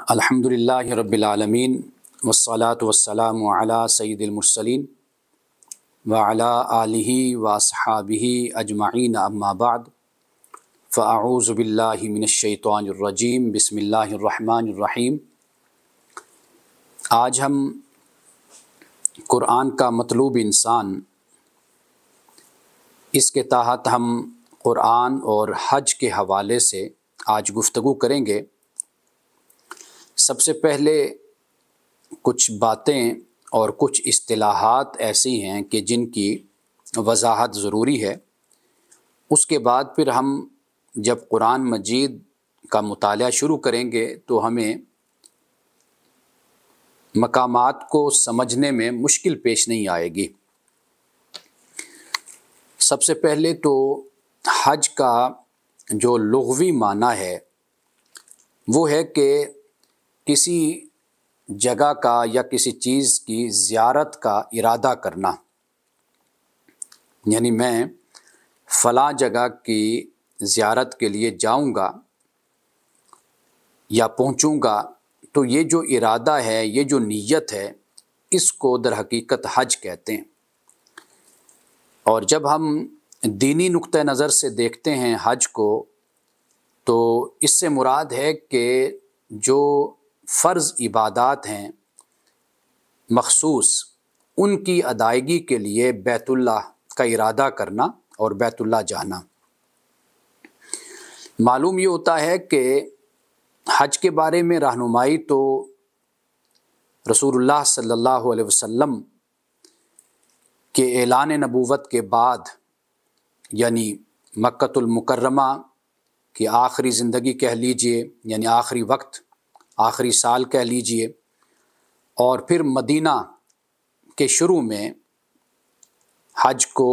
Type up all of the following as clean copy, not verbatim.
الحمدللہ رب العالمین والصلاة والسلام علی سید المرسلین وعلی آلہ واصحابہ اجمعین اما بعد فاعوذ باللہ من الشیطان الرجیم بسم اللہ الرحمن الرحیم۔ آج ہم قرآن کا مطلوب انسان، اس کے تحت ہم قرآن اور حج کے حوالے سے آج گفتگو کریں گے۔ سب سے پہلے کچھ باتیں اور کچھ اصطلاحات ایسی ہیں کہ جن کی وضاحت ضروری ہے۔ اس کے بعد پھر ہم جب قرآن مجید کا مطالعہ شروع کریں گے تو ہمیں مقامات کو سمجھنے میں مشکل پیش نہیں آئے گی۔ سب سے پہلے تو حج کا جو لغوی معنی ہے وہ ہے کہ کسی جگہ کا یا کسی چیز کی زیارت کا ارادہ کرنا، یعنی میں فلاں جگہ کی زیارت کے لیے جاؤں گا یا پہنچوں گا، تو یہ جو ارادہ ہے، یہ جو نیت ہے، اس کو در حقیقت حج کہتے ہیں۔ اور جب ہم دینی نقطہ نظر سے دیکھتے ہیں حج کو، تو اس سے مراد ہے کہ جو فرض عبادات ہیں مخصوص، ان کی ادائیگی کے لیے بیت اللہ کا ارادہ کرنا اور بیت اللہ جانا۔ معلوم یہ ہوتا ہے کہ حج کے بارے میں رہنمائی تو رسول اللہ صلی اللہ علیہ وسلم کے اعلان نبوت کے بعد، یعنی مکۃ المکرمہ کی آخری زندگی کہہ لیجئے، یعنی آخری وقت، آخری سال کہہ لیجئے، اور پھر مدینہ کے شروع میں حج کو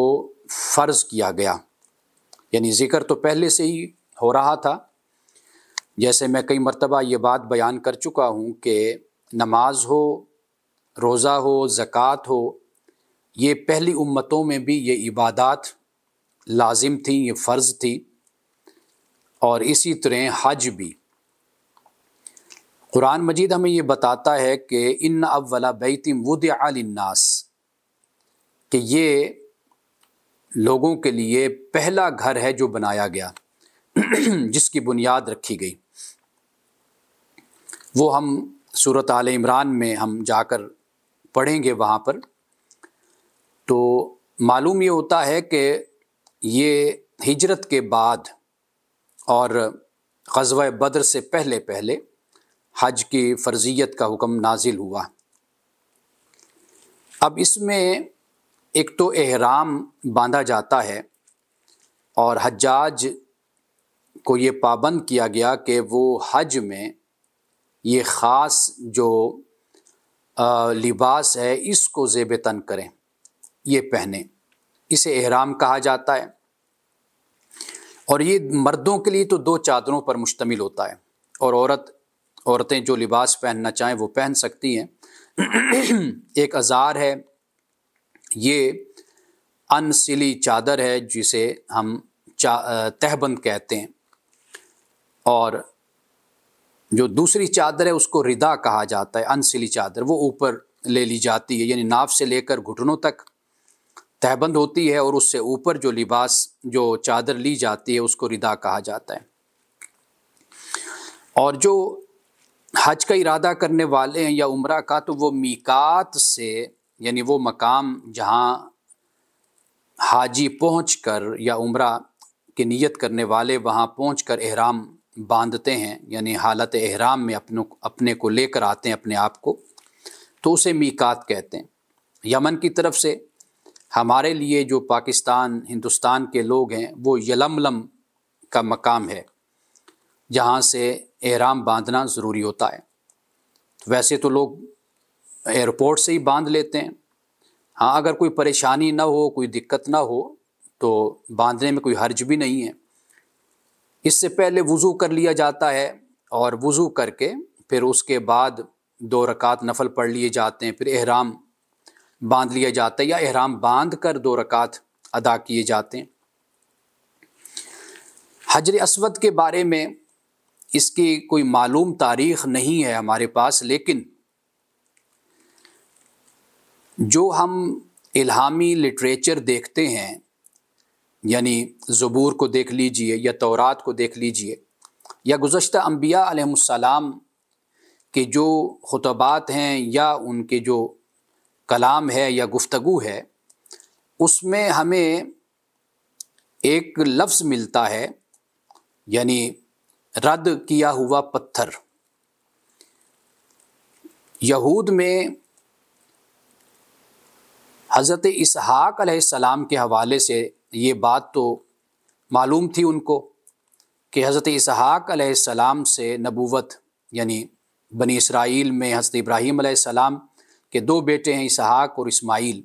فرض کیا گیا۔ یعنی ذکر تو پہلے سے ہی ہو رہا تھا، جیسے میں کئی مرتبہ یہ بات بیان کر چکا ہوں کہ نماز ہو، روزہ ہو، زکوٰۃ ہو، یہ پہلی امتوں میں بھی یہ عبادات لازم تھیں، یہ فرض تھی، اور اسی طرح حج بھی۔ قرآن مجید ہمیں یہ بتاتا ہے کہ ان اول بیت وضع للناس، کہ یہ لوگوں کے لیے پہلا گھر ہے جو بنایا گیا، جس کی بنیاد رکھی گئی۔ وہ ہم سورۃ آل عمران میں ہم جا کر پڑھیں گے وہاں پر۔ تو معلوم یہ ہوتا ہے کہ یہ ہجرت کے بعد اور غزوہ بدر سے پہلے حج کی فرضیت کا حکم نازل ہوا۔ اب اس میں ایک تو احرام باندھا جاتا ہے، اور حجاج کو یہ پابند کیا گیا کہ وہ حج میں یہ خاص جو لباس ہے اس کو زیب تن کریں، یہ پہنیں، اسے احرام کہا جاتا ہے۔ اور یہ مردوں کے لیے تو 2 چادروں پر مشتمل ہوتا ہے، اور عورتیں جو لباس پہننا چاہیں وہ پہن سکتی ہیں۔ ایک ازار ہے، یہ ان سلی چادر ہے جسے ہم تہبند کہتے ہیں، اور جو دوسری چادر ہے اس کو ردا کہا جاتا ہے۔ ان سلی چادر وہ اوپر لے لی جاتی ہے، یعنی ناف سے لے کر گھٹنوں تک تہبند ہوتی ہے، اور اس سے اوپر جو لباس جو چادر لی جاتی ہے اس کو ردا کہا جاتا ہے۔ اور جو حج کا ارادہ کرنے والے ہیں یا عمرہ کا، تو وہ میقات سے، یعنی وہ مقام جہاں حاجی پہنچ کر یا عمرہ کی نیت کرنے والے وہاں پہنچ کر احرام باندھتے ہیں، یعنی حالت احرام میں اپنے کو لے کر آتے ہیں اپنے آپ کو، تو اسے میقات کہتے ہیں۔ یمن کی طرف سے ہمارے لیے جو پاکستان، ہندوستان کے لوگ ہیں، وہ یلملم کا مقام ہے جہاں سے احرام باندھنا ضروری ہوتا ہے۔ ویسے تو لوگ ایئرپورٹ سے ہی باندھ لیتے ہیں، ہاں اگر کوئی پریشانی نہ ہو، کوئی دقت نہ ہو تو باندھنے میں کوئی حرج بھی نہیں ہے۔ اس سے پہلے وضو کر لیا جاتا ہے، اور وضو کر کے پھر اس کے بعد 2 رکعت نفل پڑھ لیے جاتے ہیں، پھر احرام باندھ لیا جاتا ہے، یا احرام باندھ کر 2 رکعت ادا کیے جاتے ہیں۔ حجر اسود کے بارے میں اس کی کوئی معلوم تاریخ نہیں ہے ہمارے پاس، لیکن جو ہم الہامی لٹریچر دیکھتے ہیں، یعنی زبور کو دیکھ لیجئے یا تورات کو دیکھ لیجئے یا گزشتہ انبیاء علیہم السلام کے جو خطبات ہیں یا ان کے جو کلام ہے یا گفتگو ہے، اس میں ہمیں ایک لفظ ملتا ہے، یعنی رد کیا ہوا پتھر۔ یہود میں حضرت اسحاق علیہ السلام کے حوالے سے یہ بات تو معلوم تھی ان کو کہ حضرت اسحاق علیہ السلام سے نبوت، یعنی بنی اسرائیل میں حضرت ابراہیم علیہ السلام کے دو بیٹے ہیں اسحاق اور اسماعیل،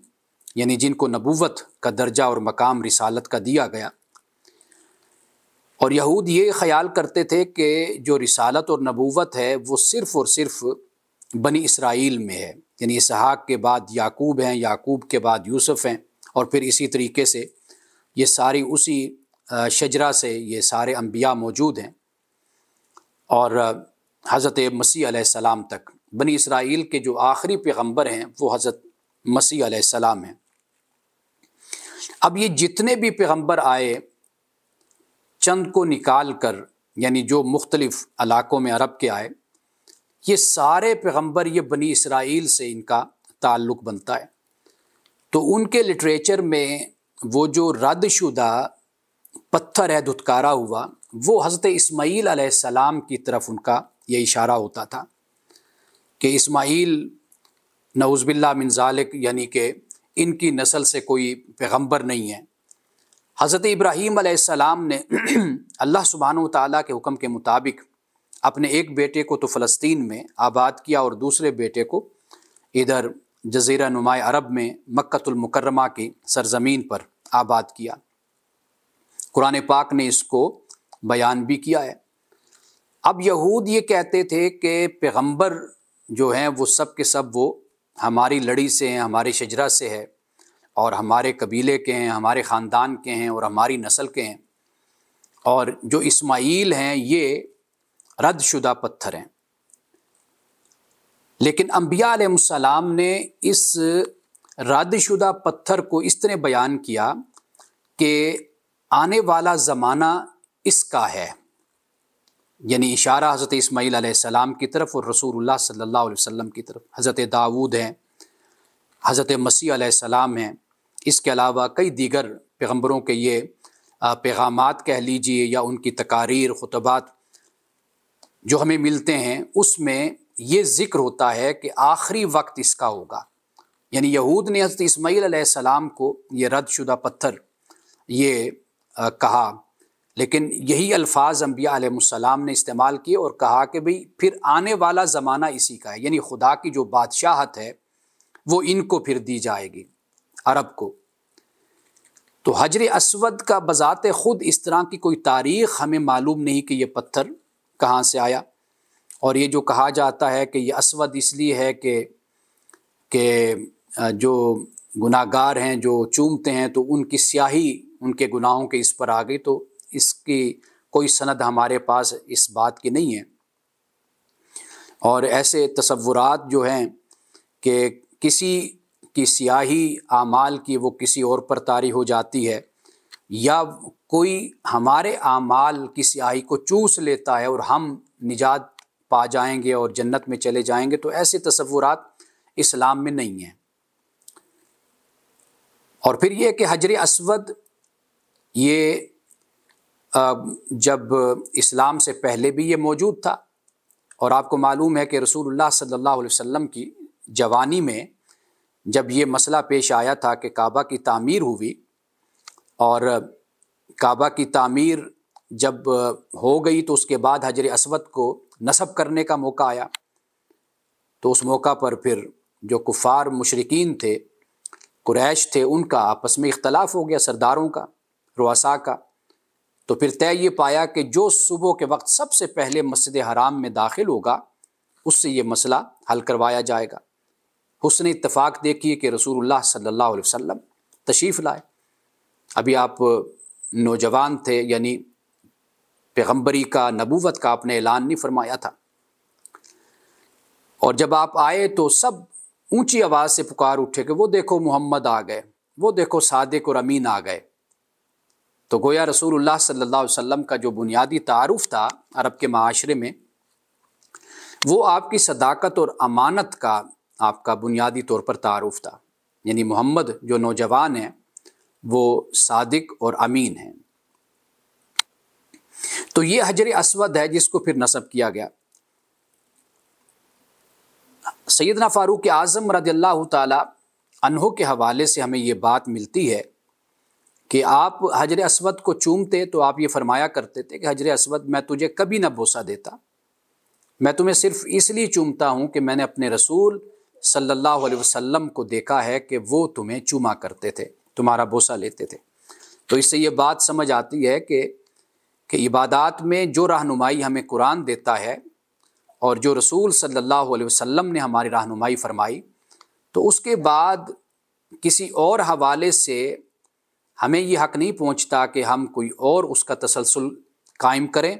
یعنی جن کو نبوت کا درجہ اور مقام رسالت کا دیا گیا۔ اور یہود یہ خیال کرتے تھے کہ جو رسالت اور نبوت ہے وہ صرف اور صرف بنی اسرائیل میں ہے، یعنی اسحاق کے بعد یعقوب ہیں، یعقوب کے بعد یوسف ہیں، اور پھر اسی طریقے سے یہ ساری اسی شجرہ سے یہ سارے انبیاء موجود ہیں، اور حضرت مسیح علیہ السلام تک بنی اسرائیل کے جو آخری پیغمبر ہیں وہ حضرت مسیح علیہ السلام ہیں۔ اب یہ جتنے بھی پیغمبر آئے، چند کو نکال کر، یعنی جو مختلف علاقوں میں عرب کے آئے، یہ سارے پیغمبر یہ بنی اسرائیل سے ان کا تعلق بنتا ہے۔ تو ان کے لٹریچر میں وہ جو رد شدہ پتھر ہے دھتکارا ہوا، وہ حضرت اسماعیل علیہ السلام کی طرف ان کا یہ اشارہ ہوتا تھا کہ اسماعیل نعوذ باللہ من ذالک، یعنی کہ ان کی نسل سے کوئی پیغمبر نہیں ہے۔ حضرت ابراہیم علیہ السلام نے اللہ سبحانہ و تعالیٰ کے حکم کے مطابق اپنے ایک بیٹے کو تو فلسطین میں آباد کیا اور دوسرے بیٹے کو ادھر جزیرہ نماء عرب میں مکۃ المکرمہ کی سرزمین پر آباد کیا۔ قرآن پاک نے اس کو بیان بھی کیا ہے۔ اب یہود یہ کہتے تھے کہ پیغمبر جو ہیں وہ سب کے سب وہ ہماری لڑی سے ہیں، ہمارے شجرہ سے ہے، اور ہمارے قبیلے کے ہیں، ہمارے خاندان کے ہیں اور ہماری نسل کے ہیں، اور جو اسماعیل ہیں یہ رد شدہ پتھر ہیں۔ لیکن انبیاء علیہ السلام نے اس رد شدہ پتھر کو اس طرح بیان کیا کہ آنے والا زمانہ اس کا ہے، یعنی اشارہ حضرت اسماعیل علیہ السلام کی طرف اور رسول اللہ صلی اللہ علیہ وسلم کی طرف۔ حضرت داؤد ہیں، حضرت مسیح علیہ السلام ہیں، اس کے علاوہ کئی دیگر پیغمبروں کے یہ پیغامات کہہ لیجئے یا ان کی تقاریر، خطبات جو ہمیں ملتے ہیں، اس میں یہ ذکر ہوتا ہے کہ آخری وقت اس کا ہوگا۔ یعنی یہود نے حضرت اسماعیل علیہ السلام کو یہ رد شدہ پتھر یہ کہا، لیکن یہی الفاظ انبیاء علیہ السلام نے استعمال کیے اور کہا کہ بھئی پھر آنے والا زمانہ اسی کا ہے، یعنی خدا کی جو بادشاہت ہے وہ ان کو پھر دی جائے گی، عرب کو۔ تو حجر اسود کا بذات خود اس طرح کی کوئی تاریخ ہمیں معلوم نہیں کہ یہ پتھر کہاں سے آیا، اور یہ جو کہا جاتا ہے کہ یہ اسود اس لیے ہے کہ جو گناہ گار ہیں جو چومتے ہیں تو ان کی سیاہی ان کے گناہوں کے اس پر آ گئی، تو اس کی کوئی سند ہمارے پاس اس بات کی نہیں ہے۔ اور ایسے تصورات جو ہیں کہ کسی کی سیاہی اعمال کی وہ کسی اور پر طاری ہو جاتی ہے، یا کوئی ہمارے اعمال کی سیاہی کو چوس لیتا ہے اور ہم نجات پا جائیں گے اور جنت میں چلے جائیں گے، تو ایسے تصورات اسلام میں نہیں ہیں۔ اور پھر یہ کہ حجر اسود یہ جب اسلام سے پہلے بھی یہ موجود تھا، اور آپ کو معلوم ہے کہ رسول اللہ صلی اللہ علیہ وسلم کی جوانی میں جب یہ مسئلہ پیش آیا تھا کہ کعبہ کی تعمیر ہوئی، اور کعبہ کی تعمیر جب ہو گئی تو اس کے بعد حجر اسود کو نصب کرنے کا موقع آیا، تو اس موقع پر پھر جو کفار مشرکین تھے، قریش تھے، ان کا آپس میں اختلاف ہو گیا، سرداروں کا، رؤساء کا۔ تو پھر طے یہ پایا کہ جو صبح کے وقت سب سے پہلے مسجد حرام میں داخل ہوگا اس سے یہ مسئلہ حل کروایا جائے گا۔ حسن اتفاق دیکھیے کہ رسول اللہ صلی اللہ علیہ وسلم تشریف لائے۔ ابھی آپ نوجوان تھے، یعنی پیغمبری کا، نبوت کا آپ نے اعلان نہیں فرمایا تھا، اور جب آپ آئے تو سب اونچی آواز سے پکار اٹھے کہ وہ دیکھو محمد آ گئے، وہ دیکھو صادق اور امین آ گئے۔ تو گویا رسول اللہ صلی اللہ علیہ وسلم کا جو بنیادی تعارف تھا عرب کے معاشرے میں، وہ آپ کی صداقت اور امانت کا آپ کا بنیادی طور پر تعارف تھا، یعنی محمد جو نوجوان ہیں وہ صادق اور امین ہیں۔ تو یہ حجر اسود ہے جس کو پھر نصب کیا گیا۔ سیدنا فاروق اعظم رضی اللہ تعالی عنہ کے حوالے سے ہمیں یہ بات ملتی ہے کہ آپ حجر اسود کو چومتے تو آپ یہ فرمایا کرتے تھے کہ حجر اسود میں تجھے کبھی نہ بوسہ دیتا، میں تمہیں صرف اس لیے چومتا ہوں کہ میں نے اپنے رسول صلی اللہ علیہ وسلم کو دیکھا ہے کہ وہ تمہیں چوما کرتے تھے، تمہارا بوسہ لیتے تھے۔ تو اس سے یہ بات سمجھ آتی ہے کہ عبادات میں جو رہنمائی ہمیں قرآن دیتا ہے اور جو رسول صلی اللہ علیہ وسلم نے ہماری رہنمائی فرمائی، تو اس کے بعد کسی اور حوالے سے ہمیں یہ حق نہیں پہنچتا کہ ہم کوئی اور اس کا تسلسل قائم کریں،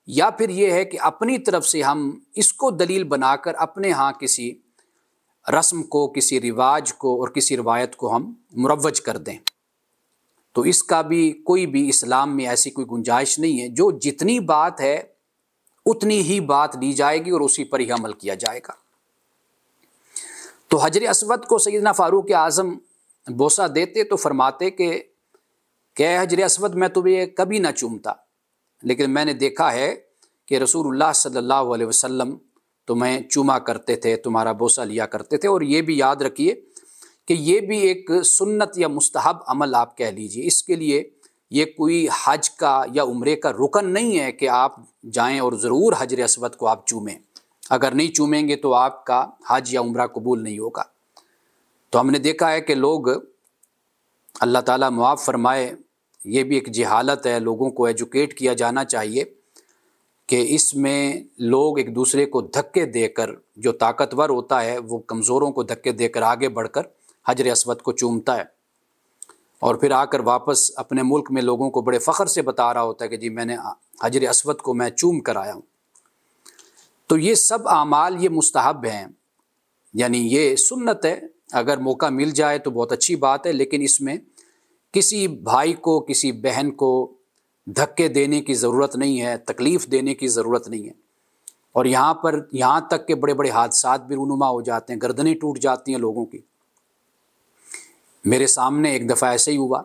یا پھر یہ ہے کہ اپنی طرف سے ہم اس کو دلیل بنا کر اپنے ہاں کسی رسم کو، کسی رواج کو اور کسی روایت کو ہم مروج کر دیں۔ تو اس کا بھی کوئی بھی اسلام میں ایسی کوئی گنجائش نہیں ہے۔ جو جتنی بات ہے اتنی ہی بات لی جائے گی اور اسی پر ہی عمل کیا جائے گا۔ تو حجر اسود کو سیدنا فاروق اعظم بوسہ دیتے تو فرماتے کہ اے حجر اسود میں تمہیں کبھی نہ چومتا، لیکن میں نے دیکھا ہے کہ رسول اللہ صلی اللہ علیہ وسلم تمہیں چوما کرتے تھے، تمہارا بوسہ لیا کرتے تھے۔ اور یہ بھی یاد رکھیے کہ یہ بھی ایک سنت یا مستحب عمل آپ کہہ لیجئے، اس کے لیے یہ کوئی حج کا یا عمرے کا رکن نہیں ہے کہ آپ جائیں اور ضرور حجر اسود کو آپ چومیں، اگر نہیں چومیں گے تو آپ کا حج یا عمرہ قبول نہیں ہوگا۔ تو ہم نے دیکھا ہے کہ لوگ، اللہ تعالیٰ معاف فرمائے، یہ بھی ایک جہالت ہے، لوگوں کو ایجوکیٹ کیا جانا چاہیے کہ اس میں لوگ ایک دوسرے کو دھکے دے کر، جو طاقتور ہوتا ہے وہ کمزوروں کو دھکے دے کر آگے بڑھ کر حجر اسود کو چومتا ہے، اور پھر آ کر واپس اپنے ملک میں لوگوں کو بڑے فخر سے بتا رہا ہوتا ہے کہ جی میں نے حجر اسود کو میں چوم کر آیا ہوں۔ تو یہ سب اعمال یہ مستحب ہیں، یعنی یہ سنت ہے، اگر موقع مل جائے تو بہت اچھی بات ہے، لیکن اس میں کسی بھائی کو، کسی بہن کو دھکے دینے کی ضرورت نہیں ہے، تکلیف دینے کی ضرورت نہیں ہے۔ اور یہاں تک کہ بڑے بڑے حادثات بھی رونما ہو جاتے ہیں، گردنیں ٹوٹ جاتی ہیں لوگوں کی۔ میرے سامنے ایک دفعہ ایسے ہی ہوا،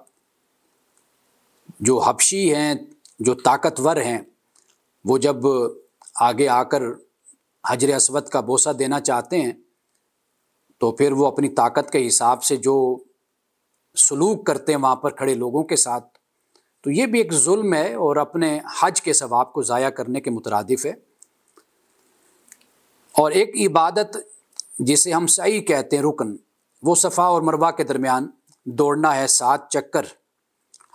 جو حبشی ہیں، جو طاقتور ہیں، وہ جب آگے آ کر حجر اسود کا بوسہ دینا چاہتے ہیں تو پھر وہ اپنی طاقت کے حساب سے جو سلوک کرتے ہیں وہاں پر کھڑے لوگوں کے ساتھ، تو یہ بھی ایک ظلم ہے اور اپنے حج کے ثواب کو ضائع کرنے کے مترادف ہے۔ اور ایک عبادت جسے ہم سعی کہتے ہیں، رکن، وہ صفا اور مروہ کے درمیان دوڑنا ہے 7 چکر۔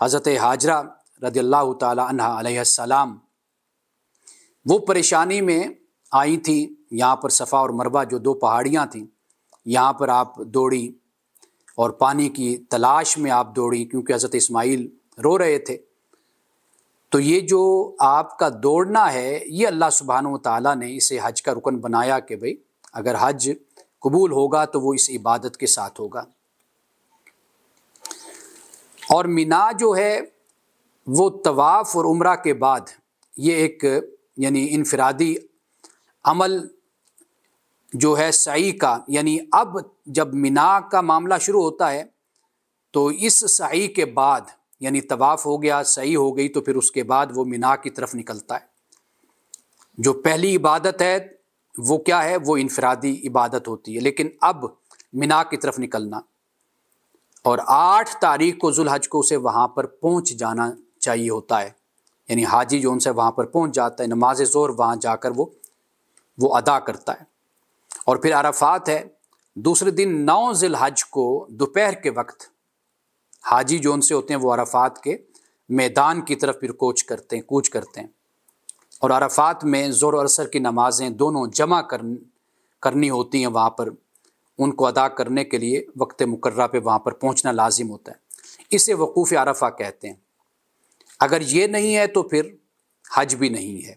حضرت ہاجرہ رضی اللہ تعالی عنہ علیہ السلام وہ پریشانی میں آئی تھیں، یہاں پر صفا اور مروہ جو 2 پہاڑیاں تھیں، یہاں پر آپ دوڑی اور پانی کی تلاش میں آپ دوڑی، کیونکہ حضرت اسماعیل رو رہے تھے۔ تو یہ جو آپ کا دوڑنا ہے، یہ اللہ سبحانہ و تعالیٰ نے اسے حج کا رکن بنایا کہ بھئی اگر حج قبول ہوگا تو وہ اس عبادت کے ساتھ ہوگا۔ اور مینا جو ہے وہ طواف اور عمرہ کے بعد یہ ایک یعنی انفرادی عمل جو ہے سعی کا، یعنی اب جب مینا کا معاملہ شروع ہوتا ہے تو اس سعی کے بعد، یعنی طواف ہو گیا، سعی ہو گئی، تو پھر اس کے بعد وہ مینا کی طرف نکلتا ہے۔ جو پہلی عبادت ہے وہ کیا ہے؟ وہ انفرادی عبادت ہوتی ہے، لیکن اب مینا کی طرف نکلنا، اور 8 تاریخ کو ذو الحج کو اسے وہاں پر پہنچ جانا چاہیے ہوتا ہے، یعنی حاجی جو ان سے وہاں پر پہنچ جاتا ہے، نماز ظہر وہاں جا کر وہ ادا کرتا ہے۔ اور پھر عرفات ہے، دوسرے دن 9 ذی الحج کو دوپہر کے وقت حاجی جو ان سے ہوتے ہیں وہ عرفات کے میدان کی طرف پھر کوچ کرتے ہیں، اور عرفات میں ظہر اور عصر کی نمازیں دونوں جمع کرنی ہوتی ہیں، وہاں پر ان کو ادا کرنے کے لیے وقت مقررہ پہ وہاں پر پہنچنا لازم ہوتا ہے۔ اسے وقوف عرفہ کہتے ہیں۔ اگر یہ نہیں ہے تو پھر حج بھی نہیں ہے۔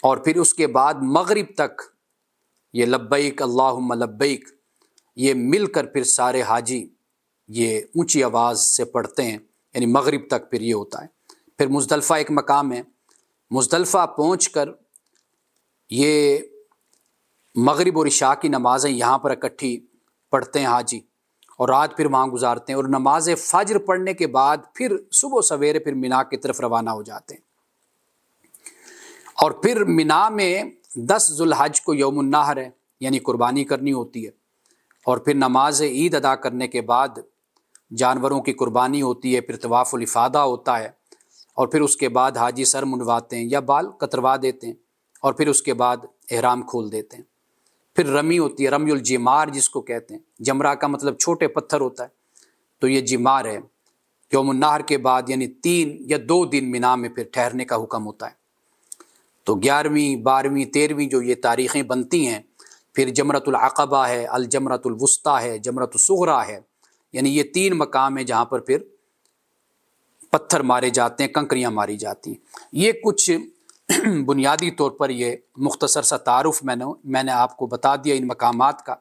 اور پھر اس کے بعد مغرب تک یہ لبیک اللہم لبیک یہ مل کر پھر سارے حاجی یہ اونچی آواز سے پڑھتے ہیں، یعنی مغرب تک پھر یہ ہوتا ہے۔ پھر مزدلفہ ایک مقام ہے، مزدلفہ پہنچ کر یہ مغرب اور عشاء کی نمازیں یہاں پر اکٹھی پڑھتے ہیں حاجی، اور رات پھر وہاں گزارتے ہیں، اور نماز فجر پڑھنے کے بعد پھر صبح سویرے پھر مینا کی طرف روانہ ہو جاتے ہیں۔ اور پھر مینا میں 10 ذو الحج کو یوم النحر ہے، یعنی قربانی کرنی ہوتی ہے، اور پھر نماز عید ادا کرنے کے بعد جانوروں کی قربانی ہوتی ہے، پھر طواف الافاضہ ہوتا ہے، اور پھر اس کے بعد حاجی سر منڈواتے ہیں یا بال کتروا دیتے ہیں، اور پھر اس کے بعد احرام کھول دیتے ہیں۔ پھر رمی ہوتی ہے، رمی الجمار جس کو کہتے ہیں، جمرہ کا مطلب چھوٹے پتھر ہوتا ہے، تو یہ جمار ہے۔ یوم النحر کے بعد یعنی 3 یا 2 دن مینا میں پھر ٹھہرنے کا حکم ہوتا ہے۔ تو 11ویں 12ویں 13ویں جو یہ تاریخیں بنتی ہیں، پھر جمرۃ العقبہ ہے، الجمرۃ الوسطیٰ ہے، جمرۃ الصغریٰ ہے، یعنی یہ 3 مقام ہیں جہاں پر پھر پتھر مارے جاتے ہیں، کنکریاں ماری جاتی ہیں۔ یہ کچھ بنیادی طور پر یہ مختصر سا تعارف میں نے آپ کو بتا دیا ان مقامات کا۔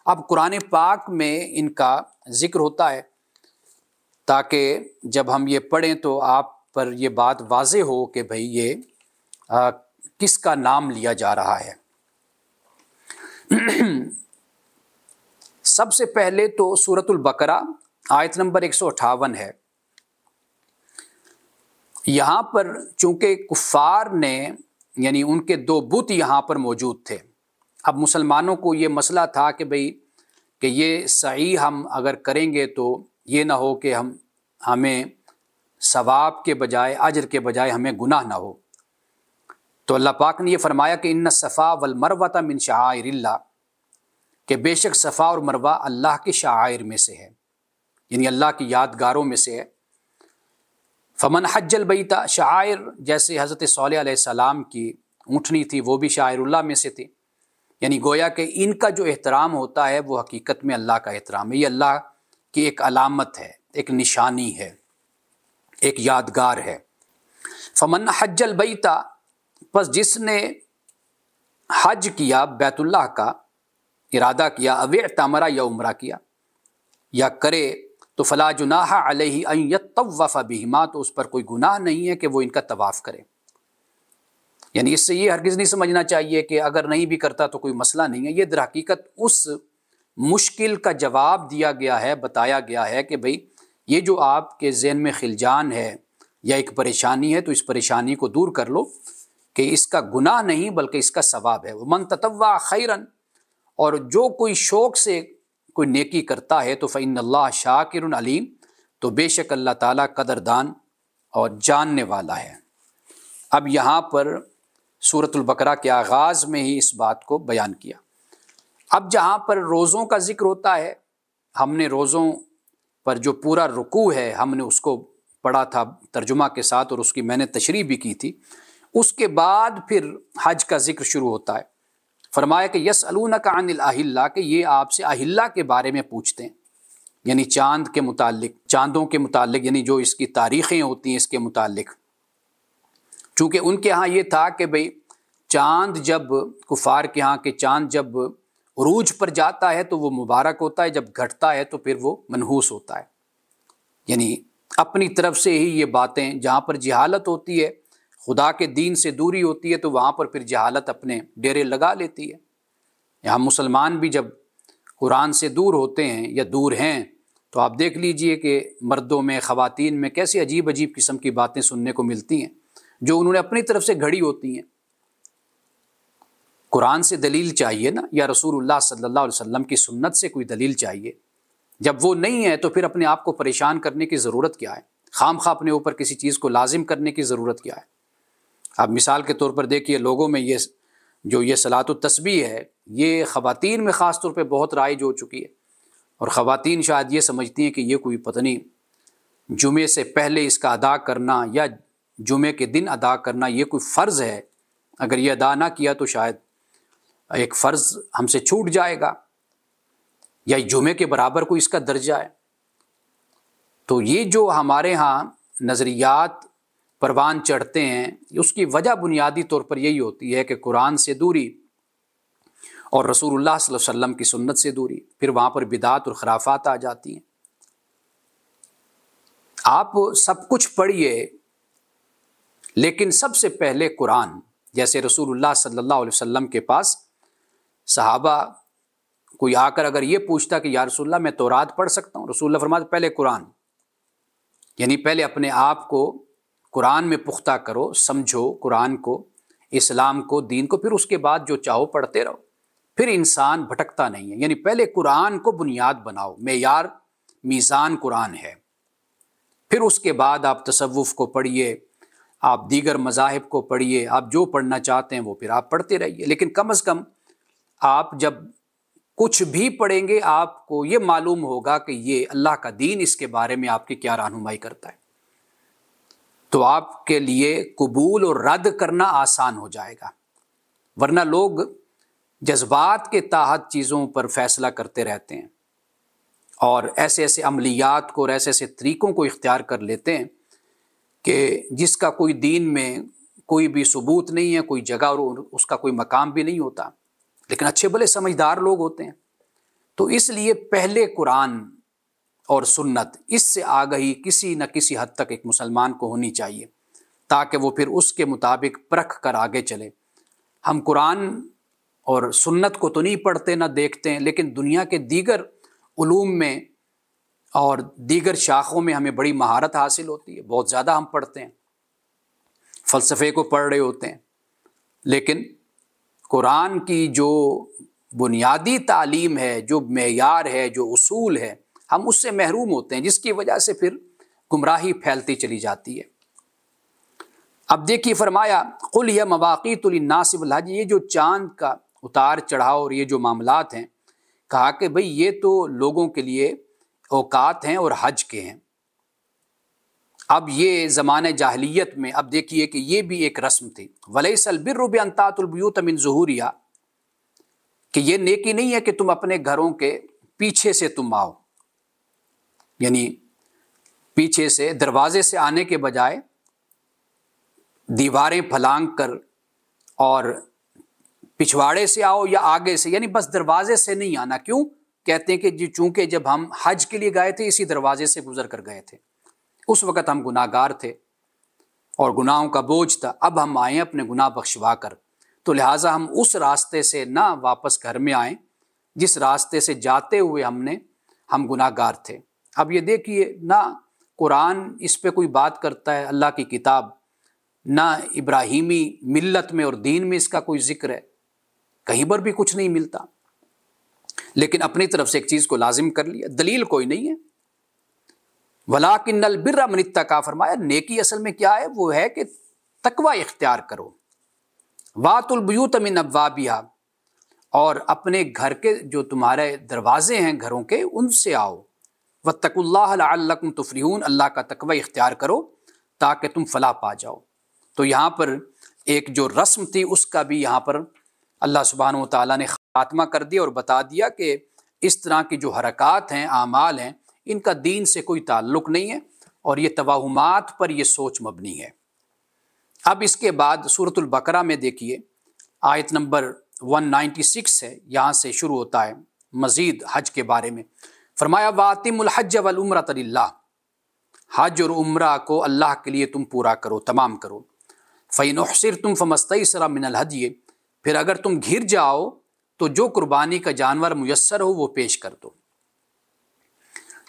اب قرآن پاک میں ان کا ذکر ہوتا ہے تاکہ جب ہم یہ پڑھیں تو آپ پر یہ بات واضح ہو کہ بھئی یہ کس کا نام لیا جا رہا ہے۔ سب سے پہلے تو سورۃ البقرہ آیت نمبر 158 ہے۔ یہاں پر چونکہ کفار نے یعنی ان کے 2 بت یہاں پر موجود تھے، اب مسلمانوں کو یہ مسئلہ تھا کہ بھئی کہ یہ سعی ہم اگر کریں گے تو یہ نہ ہو کہ ہمیں ثواب کے بجائے اجر کے بجائے ہمیں گناہ نہ ہو۔ تو اللہ پاک نے یہ فرمایا کہ ان الصفا والمروۃ من شعائر اللہ، کہ بے شک صفا اور مروہ اللہ کے شعائر میں سے ہے، یعنی اللہ کی یادگاروں میں سے ہے۔ فمن حج البیت، شعائر جیسے حضرت صالح علیہ السلام کی اونٹنی تھی وہ بھی شعائر اللہ میں سے تھی، یعنی گویا کہ ان کا جو احترام ہوتا ہے وہ حقیقت میں اللہ کا احترام ہے، یہ اللہ کی ایک علامت ہے، ایک نشانی ہے، ایک یادگار ہے۔ فمن حج البیت، پس جس نے حج کیا بیت اللہ کا ارادہ کیا، او اعتمر یا عمرہ کیا یا کرے، تو فلا جناح علیہ ان یطوف بہما، تو اس پر کوئی گناہ نہیں ہے کہ وہ ان کا طواف کرے۔ یعنی اس سے یہ ہرگز نہیں سمجھنا چاہیے کہ اگر نہیں بھی کرتا تو کوئی مسئلہ نہیں ہے، یہ در حقیقت اس مشکل کا جواب دیا گیا ہے، بتایا گیا ہے کہ بھئی یہ جو آپ کے ذہن میں خلجان ہے یا ایک پریشانی ہے تو اس پریشانی کو دور کر لو کہ اس کا گناہ نہیں بلکہ اس کا ثواب ہے۔ ومن تطوع خیرا، اور جو کوئی شوق سے کوئی نیکی کرتا ہے تو فإن اللہ شاکر علیم، تو بے شک اللہ تعالیٰ قدردان اور جاننے والا ہے۔ اب یہاں پر سورۃ البقرہ کے آغاز میں ہی اس بات کو بیان کیا۔ اب جہاں پر روزوں کا ذکر ہوتا ہے، ہم نے روزوں پر جو پورا رکوع ہے ہم نے اس کو پڑھا تھا ترجمہ کے ساتھ، اور اس کی میں نے تشریح بھی کی تھی۔ اس کے بعد پھر حج کا ذکر شروع ہوتا ہے۔ فرمایا کہ یسألونک عن الاہلہ، کہ یہ آپ سے اہلہ کے بارے میں پوچھتے ہیں، یعنی چاند کے متعلق، چاندوں کے متعلق، یعنی جو اس کی تاریخیں ہوتی ہیں اس کے متعلق۔ چونکہ ان کے ہاں یہ تھا کہ بھئی چاند جب کفار کے ہاں کہ چاند جب عروج پر جاتا ہے تو وہ مبارک ہوتا ہے، جب گھٹتا ہے تو پھر وہ منحوس ہوتا ہے۔ یعنی اپنی طرف سے ہی یہ باتیں، جہاں پر جہالت ہوتی ہے، خدا کے دین سے دوری ہوتی ہے، تو وہاں پر پھر جہالت اپنے ڈیرے لگا لیتی ہے۔ یہاں مسلمان بھی جب قرآن سے دور ہوتے ہیں یا دور ہیں تو آپ دیکھ لیجئے کہ مردوں میں، خواتین میں کیسی عجیب عجیب قسم کی باتیں سننے کو ملتی ہیں جو انہوں نے اپنی طرف سے گھڑی ہوتی ہیں۔ قرآن سے دلیل چاہیے نا، یا رسول اللہ صلی اللہ علیہ وسلم کی سنت سے کوئی دلیل چاہیے۔ جب وہ نہیں ہے تو پھر اپنے آپ کو پریشان کرنے کی ضرورت کیا ہے؟ خام خواہ اپنے اوپر کسی چیز کو لازم کرنے کی ضرورت کیا ہے؟ اب مثال کے طور پر دیکھیے، لوگوں میں یہ صلاۃ التسبیح ہے، یہ خواتین میں خاص طور پہ بہت رائج ہو چکی ہے، اور خواتین شاید یہ سمجھتی ہیں کہ یہ کوئی پتہ نہیں جمعے سے پہلے اس کا ادا کرنا یا جمعے کے دن ادا کرنا یہ کوئی فرض ہے، اگر یہ ادا نہ کیا تو شاید ایک فرض ہم سے چھوٹ جائے گا، یا جمعے کے برابر کوئی اس کا درجہ ہے۔ تو یہ جو ہمارے ہاں نظریات پروان چڑھتے ہیں، اس کی وجہ بنیادی طور پر یہی ہوتی ہے کہ قرآن سے دوری اور رسول اللہ صلی اللہ علیہ وسلم کی سنت سے دوری، پھر وہاں پر بدعات اور خرافات آ جاتی ہیں۔ آپ سب کچھ پڑھیے لیکن سب سے پہلے قرآن، جیسے رسول اللہ صلی اللہ علیہ وسلم کے پاس صحابہ کوئی آ کر اگر یہ پوچھتا کہ یا رسول اللہ میں تورات پڑھ سکتا ہوں، رسول اللہ فرماتے پہلے قرآن، یعنی پہلے اپنے آپ کو قرآن میں پختہ کرو، سمجھو قرآن کو، اسلام کو، دین کو، پھر اس کے بعد جو چاہو پڑھتے رہو، پھر انسان بھٹکتا نہیں ہے۔ یعنی پہلے قرآن کو بنیاد بناؤ، معیار میزان قرآن ہے، پھر اس کے بعد آپ تصوف کو پڑھیے، آپ دیگر مذاہب کو پڑھیے، آپ جو پڑھنا چاہتے ہیں وہ پھر آپ پڑھتے رہیے، لیکن کم از کم آپ جب کچھ بھی پڑھیں گے آپ کو یہ معلوم ہوگا کہ یہ اللہ کا دین اس کے بارے میں آپ کی کیا رہنمائی کرتا ہے، تو آپ کے لیے قبول اور رد کرنا آسان ہو جائے گا۔ ورنہ لوگ جذبات کے تحت چیزوں پر فیصلہ کرتے رہتے ہیں اور ایسے ایسے عملیات کو اور ایسے ایسے طریقوں کو اختیار کر لیتے ہیں کہ جس کا کوئی دین میں کوئی بھی ثبوت نہیں ہے، کوئی جگہ اور اس کا کوئی مقام بھی نہیں ہوتا، لیکن اچھے بھلے سمجھدار لوگ ہوتے ہیں۔ تو اس لیے پہلے قرآن اور سنت، اس سے آگہی کسی نہ کسی حد تک ایک مسلمان کو ہونی چاہیے تاکہ وہ پھر اس کے مطابق پرکھ کر آگے چلے۔ ہم قرآن اور سنت کو تو نہیں پڑھتے نہ دیکھتے ہیں، لیکن دنیا کے دیگر علوم میں اور دیگر شاخوں میں ہمیں بڑی مہارت حاصل ہوتی ہے، بہت زیادہ ہم پڑھتے ہیں، فلسفے کو پڑھ رہے ہوتے ہیں، لیکن قرآن کی جو بنیادی تعلیم ہے، جو معیار ہے، جو اصول ہے، ہم اس سے محروم ہوتے ہیں، جس کی وجہ سے پھر گمراہی پھیلتی چلی جاتی ہے۔ اب دیکھیے فرمایا قل یہ مواقیت للناس بالحج، یہ جو چاند کا اتار چڑھاؤ اور یہ جو معاملات ہیں، کہا کہ بھئی یہ تو لوگوں کے لیے اوقات ہیں اور حج کے ہیں۔ اب یہ زمانہ جاہلیت میں اب دیکھیے کہ یہ بھی ایک رسم تھی، وَلَيْسَ الْبِرُّ بِأَن تَأْتُوا الْبُيُوتَ مِن ظُهُورِهَا، کہ یہ نیکی نہیں ہے کہ تم اپنے گھروں کے پیچھے سے تم آؤ، یعنی پیچھے سے دروازے سے آنے کے بجائے دیواریں پھلانگ کر اور پچھواڑے سے آؤ یا آگے سے، یعنی بس دروازے سے نہیں آنا۔ کیوں کہتے ہیں کہ جی چونکہ جب ہم حج کے لیے گئے تھے اسی دروازے سے گزر کر گئے تھے، اس وقت ہم گناہ گار تھے اور گناہوں کا بوجھ تھا، اب ہم آئیں اپنے گناہ بخشوا کر، تو لہٰذا ہم اس راستے سے نہ واپس گھر میں آئیں جس راستے سے جاتے ہوئے ہم گناہ گار تھے۔ اب یہ دیکھیے نہ قرآن اس پہ کوئی بات کرتا ہے، اللہ کی کتاب، نہ ابراہیمی ملت میں اور دین میں اس کا کوئی ذکر ہے، کہیں پر بھی کچھ نہیں ملتا، لیکن اپنی طرف سے ایک چیز کو لازم کر لیا، دلیل کوئی نہیں ہے۔ وَلَٰكِنَّ الْبِرَّ مَنِ اتَّقَىٰ، فرمایا نیکی اصل میں کیا ہے، وہ ہے کہ تقوی اختیار کرو۔ وَآتُوا الْبُيُوتَ مِنْ أَبْوَابِهَا، اور اپنے گھر کے جو تمہارے دروازے ہیں گھروں کے ان سے آؤ۔ وَاتَّقُوا اللَّهَ لَعَلَّكُمْ تُفْلِحُونَ، اللہ کا تقوی اختیار کرو تاکہ تم فلاح پا جاؤ۔ تو یہاں پر ایک جو رسم تھی اس کا بھی یہاں پر اللہ سبحانہ و تعالیٰ نے خاتمہ کر دیا اور بتا دیا کہ اس طرح کی جو حرکات ہیں، اعمال ہیں، ان کا دین سے کوئی تعلق نہیں ہے اور یہ توہمات پر یہ سوچ مبنی ہے۔ اب اس کے بعد سورۃ البقرہ میں دیکھیے آیت نمبر 196 ہے، یہاں سے شروع ہوتا ہے مزید حج کے بارے میں۔ فرمایا وَأَتِمُّوا الْحَجَّ وَالْعُمْرَةَ لِلَّهِ، حج اور عمرہ کو اللہ کے لیے تم پورا کرو، تمام کرو۔ فَإِنْ أُحْصِرْتُمْ فَمَا اسْتَيْسَرَ مِنَ الْهَدْيِ، پھر اگر تم گھر جاؤ تو جو قربانی کا جانور میسر ہو وہ پیش کر دو،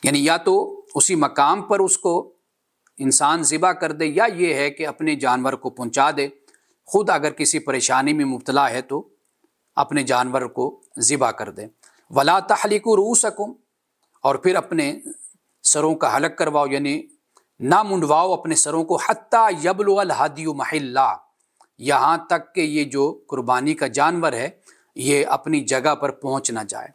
یعنی یا تو اسی مقام پر اس کو انسان ذبح کر دے، یا یہ ہے کہ اپنے جانور کو پہنچا دے، خود اگر کسی پریشانی میں مبتلا ہے تو اپنے جانور کو ذبح کر دے۔ وَلَا تَحْلِقُوا رُؤُوسَكُمْ، اور پھر اپنے سروں کا حلق کرواؤ، یعنی نہ منڈواؤ اپنے سروں کو، حتیٰ یبلغ الہدی محلہ، یہاں تک کہ یہ جو قربانی کا جانور ہے یہ اپنی جگہ پر پہنچ نہ جائے،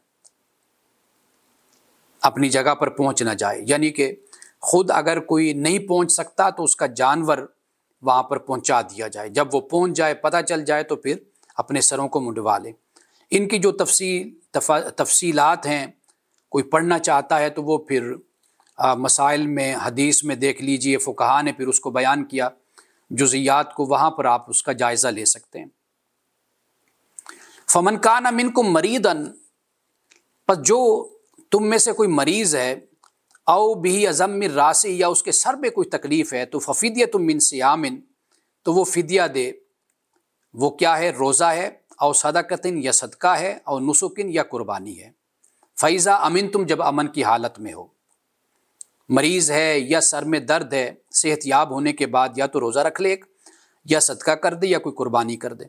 اپنی جگہ پر پہنچ نہ جائے، یعنی کہ خود اگر کوئی نہیں پہنچ سکتا تو اس کا جانور وہاں پر پہنچا دیا جائے، جب وہ پہنچ جائے پتہ چل جائے تو پھر اپنے سروں کو منڈوا لے۔ ان کی جو تفصیلات ہیں کوئی پڑھنا چاہتا ہے تو وہ پھر مسائل میں حدیث میں دیکھ لیجئے، فقہا نے پھر اس کو بیان کیا۔ جزیات کو وہاں پر آپ اس کا جائزہ لے سکتے ہیں۔ فمن کان منکم مریضا، پس جو تم میں سے کوئی مریض ہے، او بھی ازم من راسی، یا اس کے سر میں کوئی تکلیف ہے، تو ففدیۃ من صیام، تو وہ فدیہ دے۔ وہ کیا ہے؟ روزہ ہے، او صدقۃ یا صدقہ ہے، او نسک یا قربانی ہے۔ فیضا امن، تم جب امن کی حالت میں ہو، مریض ہے یا سر میں درد ہے، صحت یاب ہونے کے بعد یا تو روزہ رکھ لے یا صدقہ کر دے یا کوئی قربانی کر دے۔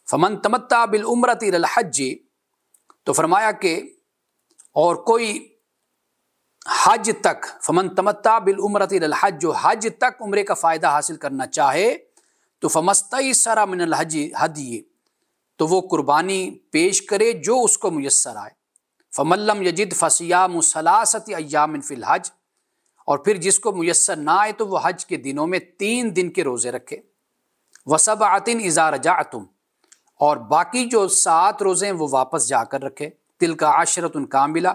فمن تمتع بالعمرۃ الی الحج، تو فرمایا کہ اور کوئی حج تک، فمن تمتع بالعمرۃ الی الحج، جو حج تک عمرے کا فائدہ حاصل کرنا چاہے تو فمستیسر من الحج ہدی، تو وہ قربانی پیش کرے جو اس کو میسر آئے۔ فمن لم یجد فصیام ثلاثۃ ایام فی الحج، اور پھر جس کو میسر نہ آئے تو وہ حج کے دنوں میں 3 دن کے روزے رکھے۔ وسبعۃ اذا رجعتم، اور باقی جو 7 روزے ہیں وہ واپس جا کر رکھے۔ تلک عشرۃ کاملہ،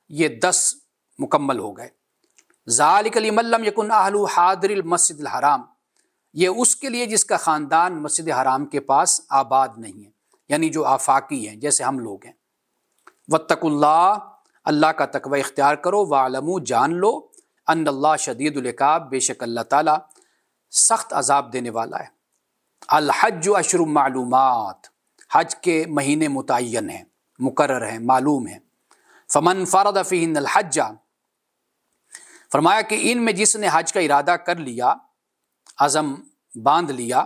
یہ 10 مکمل ہو گئے۔ ذالک لمن لم یکن اہلہ حاضر المسجد الحرام، یہ اس کے لیے جس کا خاندان مسجد حرام کے پاس آباد نہیں ہے، یعنی جو آفاقی ہیں جیسے ہم لوگ ہیں۔ واتقوا اللہ، اللہ کا تقوی اختیار کرو۔ وَاعْلَمُوا، جان لو، ان اللہ شدید العقاب، بے شک اللہ تعالیٰ سخت عذاب دینے والا ہے۔ الحج اشہر معلومات، حج کے مہینے متعین ہیں، مقرر ہیں، معلوم ہیں۔ فمن فرض فیہن الحج، فرمایا کہ ان میں جس نے حج کا ارادہ کر لیا، عزم باندھ لیا،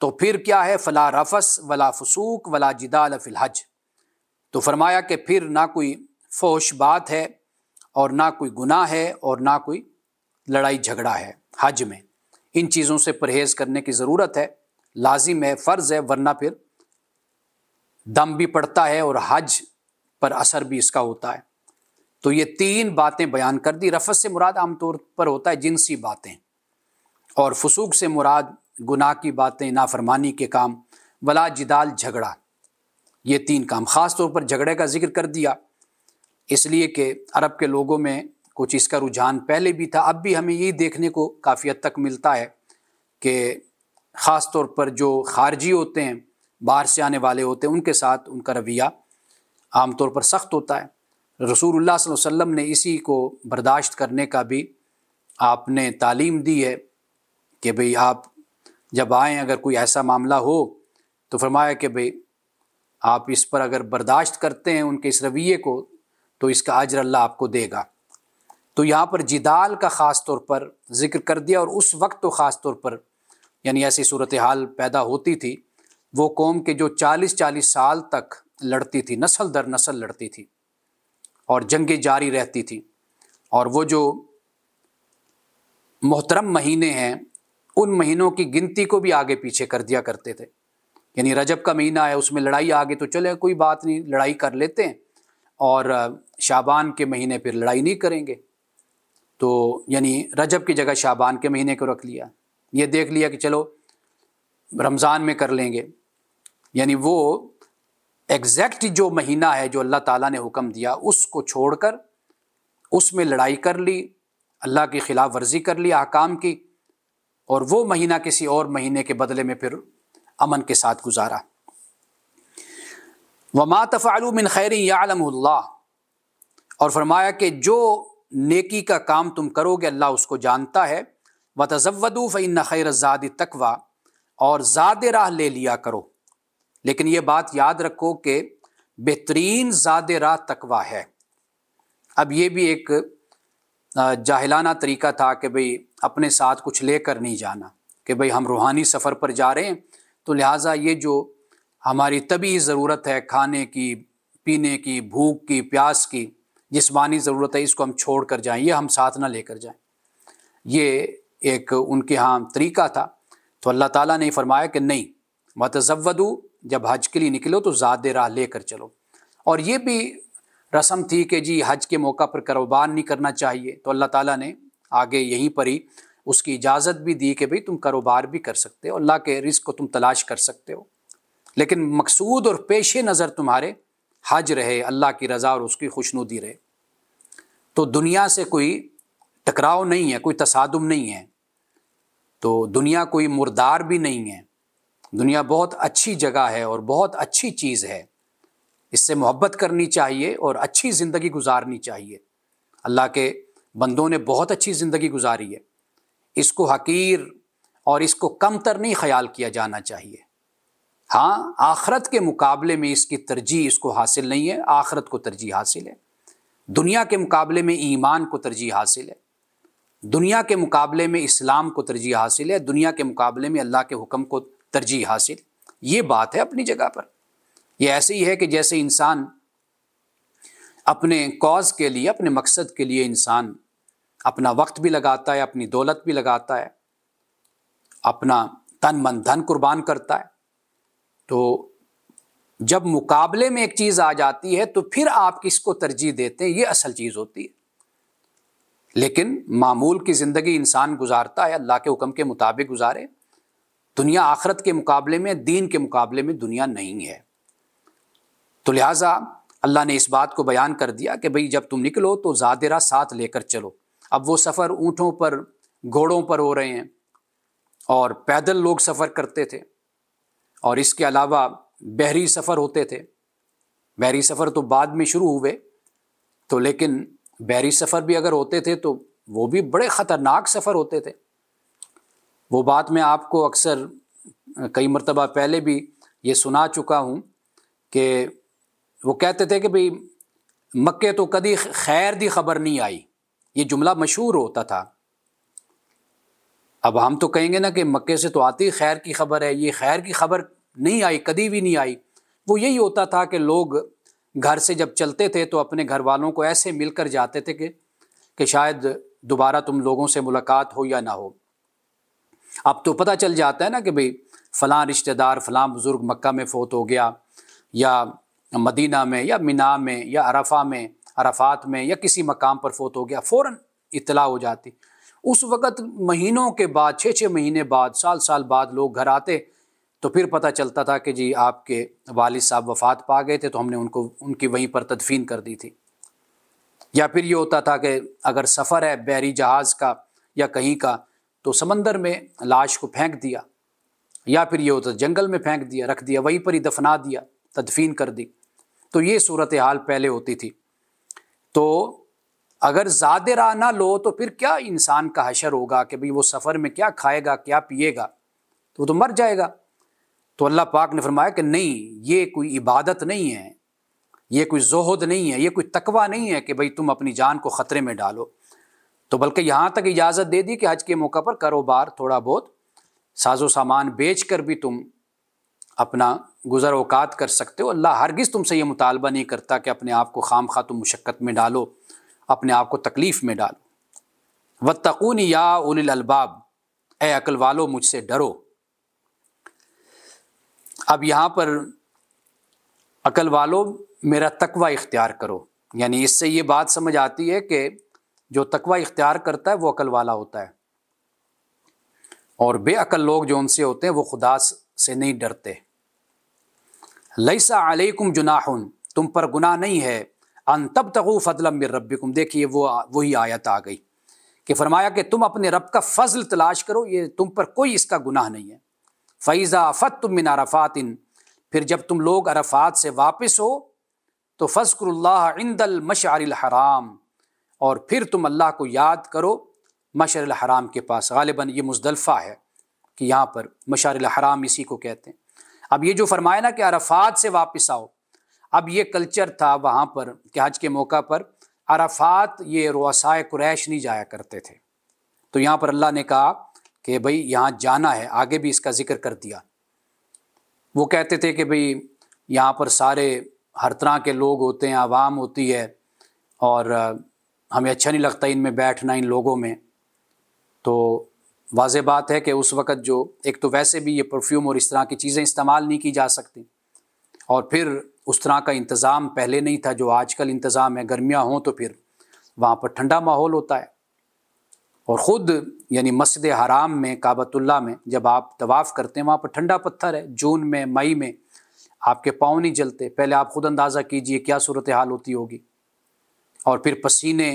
تو پھر کیا ہے؟ فلا رفث ولا فسوق ولا جدال فی الحج، تو فرمایا کہ پھر نہ کوئی فحش بات ہے اور نہ کوئی گناہ ہے اور نہ کوئی لڑائی جھگڑا ہے حج میں۔ ان چیزوں سے پرہیز کرنے کی ضرورت ہے، لازم ہے، فرض ہے، ورنہ پھر دم بھی پڑتا ہے اور حج پر اثر بھی اس کا ہوتا ہے۔ تو یہ 3 باتیں بیان کر دی۔ رفث سے مراد عام طور پر ہوتا ہے جنسی باتیں، اور فسوق سے مراد گناہ کی باتیں، نافرمانی کے کام، ولا جدال، جھگڑا، یہ 3 کام۔ خاص طور پر جھگڑے کا ذکر کر دیا اس لیے کہ عرب کے لوگوں میں کچھ اس کا رجحان پہلے بھی تھا، اب بھی ہمیں یہ دیکھنے کو کافی حد تک ملتا ہے کہ خاص طور پر جو خارجی ہوتے ہیں، باہر سے آنے والے ہوتے ہیں، ان کے ساتھ ان کا رویہ عام طور پر سخت ہوتا ہے۔ رسول اللہ صلی اللہ علیہ وسلم نے اسی کو برداشت کرنے کا بھی آپ نے تعلیم دی ہے کہ بھئی آپ جب آئیں اگر کوئی ایسا معاملہ ہو تو فرمایا کہ بھئی آپ اس پر اگر برداشت کرتے ہیں ان کے اس رویے کو تو اس کا اجر اللہ آپ کو دے گا۔ تو یہاں پر جدال کا خاص طور پر ذکر کر دیا، اور اس وقت تو خاص طور پر یعنی ایسی صورتحال پیدا ہوتی تھی، وہ قوم کے جو 40 سال تک لڑتی تھی، نسل در نسل لڑتی تھی اور جنگیں جاری رہتی تھی، اور وہ جو محترم مہینے ہیں ان مہینوں کی گنتی کو بھی آگے پیچھے کر دیا کرتے تھے۔ یعنی رجب کا مہینہ ہے، اس میں لڑائی آگے تو چلے کوئی بات نہیں، لڑائی کر لیتے ہیں، اور شعبان کے مہینے پھر لڑائی نہیں کریں گے، تو یعنی رجب کی جگہ شعبان کے مہینے کو رکھ لیا، یہ دیکھ لیا کہ چلو رمضان میں کر لیں گے۔ یعنی وہ ایگزیکٹ جو مہینہ ہے جو اللہ تعالیٰ نے حکم دیا اس کو چھوڑ کر اس میں لڑائی کر لی، اللہ کی خلاف ورزی کر لی احکام کی، اور وہ مہینہ کسی اور مہینے کے بدلے میں پھر امن کے ساتھ گزارا۔ وَمَا تَفْعَلُوا مِنْ خَيْرٍ يَعْلَمُهُ اللَّهُ، اور فرمایا کہ جو نیکی کا کام تم کرو گے اللہ اس کو جانتا ہے۔ وَتَزَوَّدُوا فَإِنَّ خَيْرَ الزَّادِ التَّقْوَىٰ، اور زاد راہ لے لیا کرو، لیکن یہ بات یاد رکھو کہ بہترین زاد راہ تقویٰ ہے۔ اب یہ بھی ایک جاہلانہ طریقہ تھا کہ بھئی اپنے ساتھ کچھ لے کر نہیں جانا، کہ بھئی ہم روحانی سفر پر جا رہے ہیں تو لہٰذا یہ جو ہماری طبعی ضرورت ہے، کھانے کی، پینے کی، بھوک کی، پیاس کی، جسمانی ضرورت ہے، اس کو ہم چھوڑ کر جائیں، یہ ہم ساتھ نہ لے کر جائیں۔ یہ ایک ان کے ہاں طریقہ تھا، تو اللہ تعالیٰ نے فرمایا کہ نہیں، وَتَزَوَّدُوا، جب حج کے لیے نکلو تو زاد راہ لے کر چلو۔ اور یہ بھی رسم تھی کہ جی حج کے موقع پر کاروبار نہیں کرنا چاہیے، تو اللہ تعالیٰ نے آگے یہیں پر ہی اس کی اجازت بھی دی کہ بھئی تم کاروبار بھی کر سکتے ہو، اللہ کے رزق کو تم تلاش کر سکتے ہو، لیکن مقصود اور پیش نظر تمہارے حج رہے، اللہ کی رضا اور اس کی خوشنودی رہے۔ تو دنیا سے کوئی ٹکراؤ نہیں ہے، کوئی تصادم نہیں ہے، تو دنیا کوئی مردار بھی نہیں ہے، دنیا بہت اچھی جگہ ہے اور بہت اچھی چیز ہے، اس سے محبت کرنی چاہیے اور اچھی زندگی گزارنی چاہیے۔ اللہ کے بندوں نے بہت اچھی زندگی گزاری ہے، اس کو حقیر اور اس کو کم تر نہیں خیال کیا جانا چاہیے۔ ہاں، آخرت کے مقابلے میں اس کی ترجیح اس کو حاصل نہیں ہے، آخرت کو ترجیح حاصل ہے۔ دنیا کے مقابلے میں ایمان کو ترجیح حاصل ہے، دنیا کے مقابلے میں اسلام کو ترجیح حاصل ہے، دنیا کے مقابلے میں اللہ کے حکم کو ترجیح حاصل۔ یہ بات ہے اپنی جگہ پر۔ یہ ایسے ہی ہے کہ جیسے انسان اپنے کاز کے لیے، اپنے مقصد کے لیے انسان اپنا وقت بھی لگاتا ہے، اپنی دولت بھی لگاتا ہے، اپنا تن من دھن قربان کرتا ہے، تو جب مقابلے میں ایک چیز آ جاتی ہے تو پھر آپ کس کو ترجیح دیتے ہیں، یہ اصل چیز ہوتی ہے۔ لیکن معمول کی زندگی انسان گزارتا ہے، اللہ کے حکم کے مطابق گزارے۔ دنیا آخرت کے مقابلے میں، دین کے مقابلے میں دنیا نہیں ہے۔ تو لہٰذا اللہ نے اس بات کو بیان کر دیا کہ بھئی جب تم نکلو تو زادرہ ساتھ لے کر چلو۔ اب وہ سفر اونٹوں پر، گھوڑوں پر ہو رہے ہیں، اور پیدل لوگ سفر کرتے تھے، اور اس کے علاوہ بحری سفر ہوتے تھے۔ بحری سفر تو بعد میں شروع ہوئے، تو لیکن بحری سفر بھی اگر ہوتے تھے تو وہ بھی بڑے خطرناک سفر ہوتے تھے۔ وہ بات میں آپ کو اکثر کئی مرتبہ پہلے بھی یہ سنا چکا ہوں کہ وہ کہتے تھے کہ بھئی مکے تو کدی خیر دی خبر نہیں آئی، یہ جملہ مشہور ہوتا تھا۔ اب ہم تو کہیں گے نا کہ مکے سے تو آتی خیر کی خبر ہے، یہ خیر کی خبر نہیں آئی، کدی بھی نہیں آئی۔ وہ یہی ہوتا تھا کہ لوگ گھر سے جب چلتے تھے تو اپنے گھر والوں کو ایسے مل کر جاتے تھے کہ شاید دوبارہ تم لوگوں سے ملاقات ہو یا نہ ہو۔ اب تو پتہ چل جاتا ہے نا کہ بھئی فلاں رشتہ دار، فلاں بزرگ مکہ میں فوت ہو گیا، یا مدینہ میں، یا مینا میں، یا عرفہ میں، عرفات میں، یا کسی مقام پر فوت ہو گیا، فوراً اطلاع ہو جاتی۔ اس وقت مہینوں کے بعد، 6 مہینے بعد، سال بعد لوگ گھر آتے تو پھر پتہ چلتا تھا کہ جی آپ کے والد صاحب وفات پا گئے تھے، تو ہم نے ان کی وہیں پر تدفین کر دی تھی۔ یا پھر یہ ہوتا تھا کہ اگر سفر ہے بحری جہاز کا یا کہیں کا، تو سمندر میں لاش کو پھینک دیا، یا پھر یہ ہوتا جنگل میں پھینک دیا، رکھ دیا، وہیں پر ہی دفنا دیا، تدفین کر دی۔ تو یہ صورتحال پہلے ہوتی تھی۔ تو اگر زیادہ راہ نہ لو تو پھر کیا انسان کا حشر ہوگا کہ بھئی وہ سفر میں کیا کھائے گا، کیا پیے گا، تو وہ تو مر جائے گا۔ تو اللہ پاک نے فرمایا کہ نہیں، یہ کوئی عبادت نہیں ہے، یہ کوئی زہد نہیں ہے، یہ کوئی تقویٰ نہیں ہے کہ بھئی تم اپنی جان کو خطرے میں ڈالو۔ تو بلکہ یہاں تک اجازت دے دی کہ حج کے موقع پر کاروبار تھوڑا بہت ساز و سامان بیچ کر بھی تم اپنا گزر اوقات کر سکتے ہو۔ اللہ ہرگز تم سے یہ مطالبہ نہیں کرتا کہ اپنے آپ کو خام خواہ تم مشقت میں ڈالو، اپنے آپ کو تکلیف میں ڈالو۔ واتقون یا اولی الالباب، اے عقل والو مجھ سے ڈرو۔ اب یہاں پر عقل والو میرا تقوی اختیار کرو، یعنی اس سے یہ بات سمجھ آتی ہے کہ جو تقوی اختیار کرتا ہے وہ عقل والا ہوتا ہے، اور بے عقل لوگ جو ان سے ہوتے ہیں وہ خدا سے نہیں ڈرتے۔ لیس علیکم جناح، تم پر گناہ نہیں ہے، ان تبتغوا فضلا من ربکم، دیکھیے وہی آیت آ گئی کہ فرمایا کہ تم اپنے رب کا فضل تلاش کرو، یہ تم پر کوئی اس کا گناہ نہیں ہے۔ فَإِذَا أَفَضْتُم مِّنْ عَرَفَاتٍ، پھر جب تم لوگ عرفات سے واپس ہو تو فَاذْكُرُوا اللَّهَ عِندَ الْمَشْعَرِ الْحَرَامِ، اور پھر تم اللہ کو یاد کرو مشعر الحرام کے پاس۔ غالباً یہ مزدلفہ ہے کہ یہاں پر مشعر الحرام اسی کو کہتے ہیں۔ اب یہ جو فرمایا نا کہ عرفات سے واپس آؤ، اب یہ کلچر تھا وہاں پر کہ حج کے موقع پر عرفات یہ رؤسائے قریش نہیں جایا کرتے تھے، تو یہاں پر اللہ نے کہا کہ بھئی یہاں جانا ہے، آگے بھی اس کا ذکر کر دیا۔ وہ کہتے تھے کہ بھئی یہاں پر سارے ہر طرح کے لوگ ہوتے ہیں، عوام ہوتی ہے، اور ہمیں اچھا نہیں لگتا ان میں بیٹھنا، ان لوگوں میں۔ تو واضح بات ہے کہ اس وقت جو ایک تو ویسے بھی یہ پرفیوم اور اس طرح کی چیزیں استعمال نہیں کی جا سکتی، اور پھر اس طرح کا انتظام پہلے نہیں تھا جو آج کل انتظام ہے، گرمیاں ہوں تو پھر وہاں پر ٹھنڈا ماحول ہوتا ہے، اور خود یعنی مسجد حرام میں، کعبۃ اللہ میں جب آپ طواف کرتے ہیں وہاں پر ٹھنڈا پتھر ہے، جون میں، مئی میں آپ کے پاؤں نہیں جلتے۔ پہلے آپ خود اندازہ کیجئے کیا صورتحال ہوتی ہوگی، اور پھر پسینے،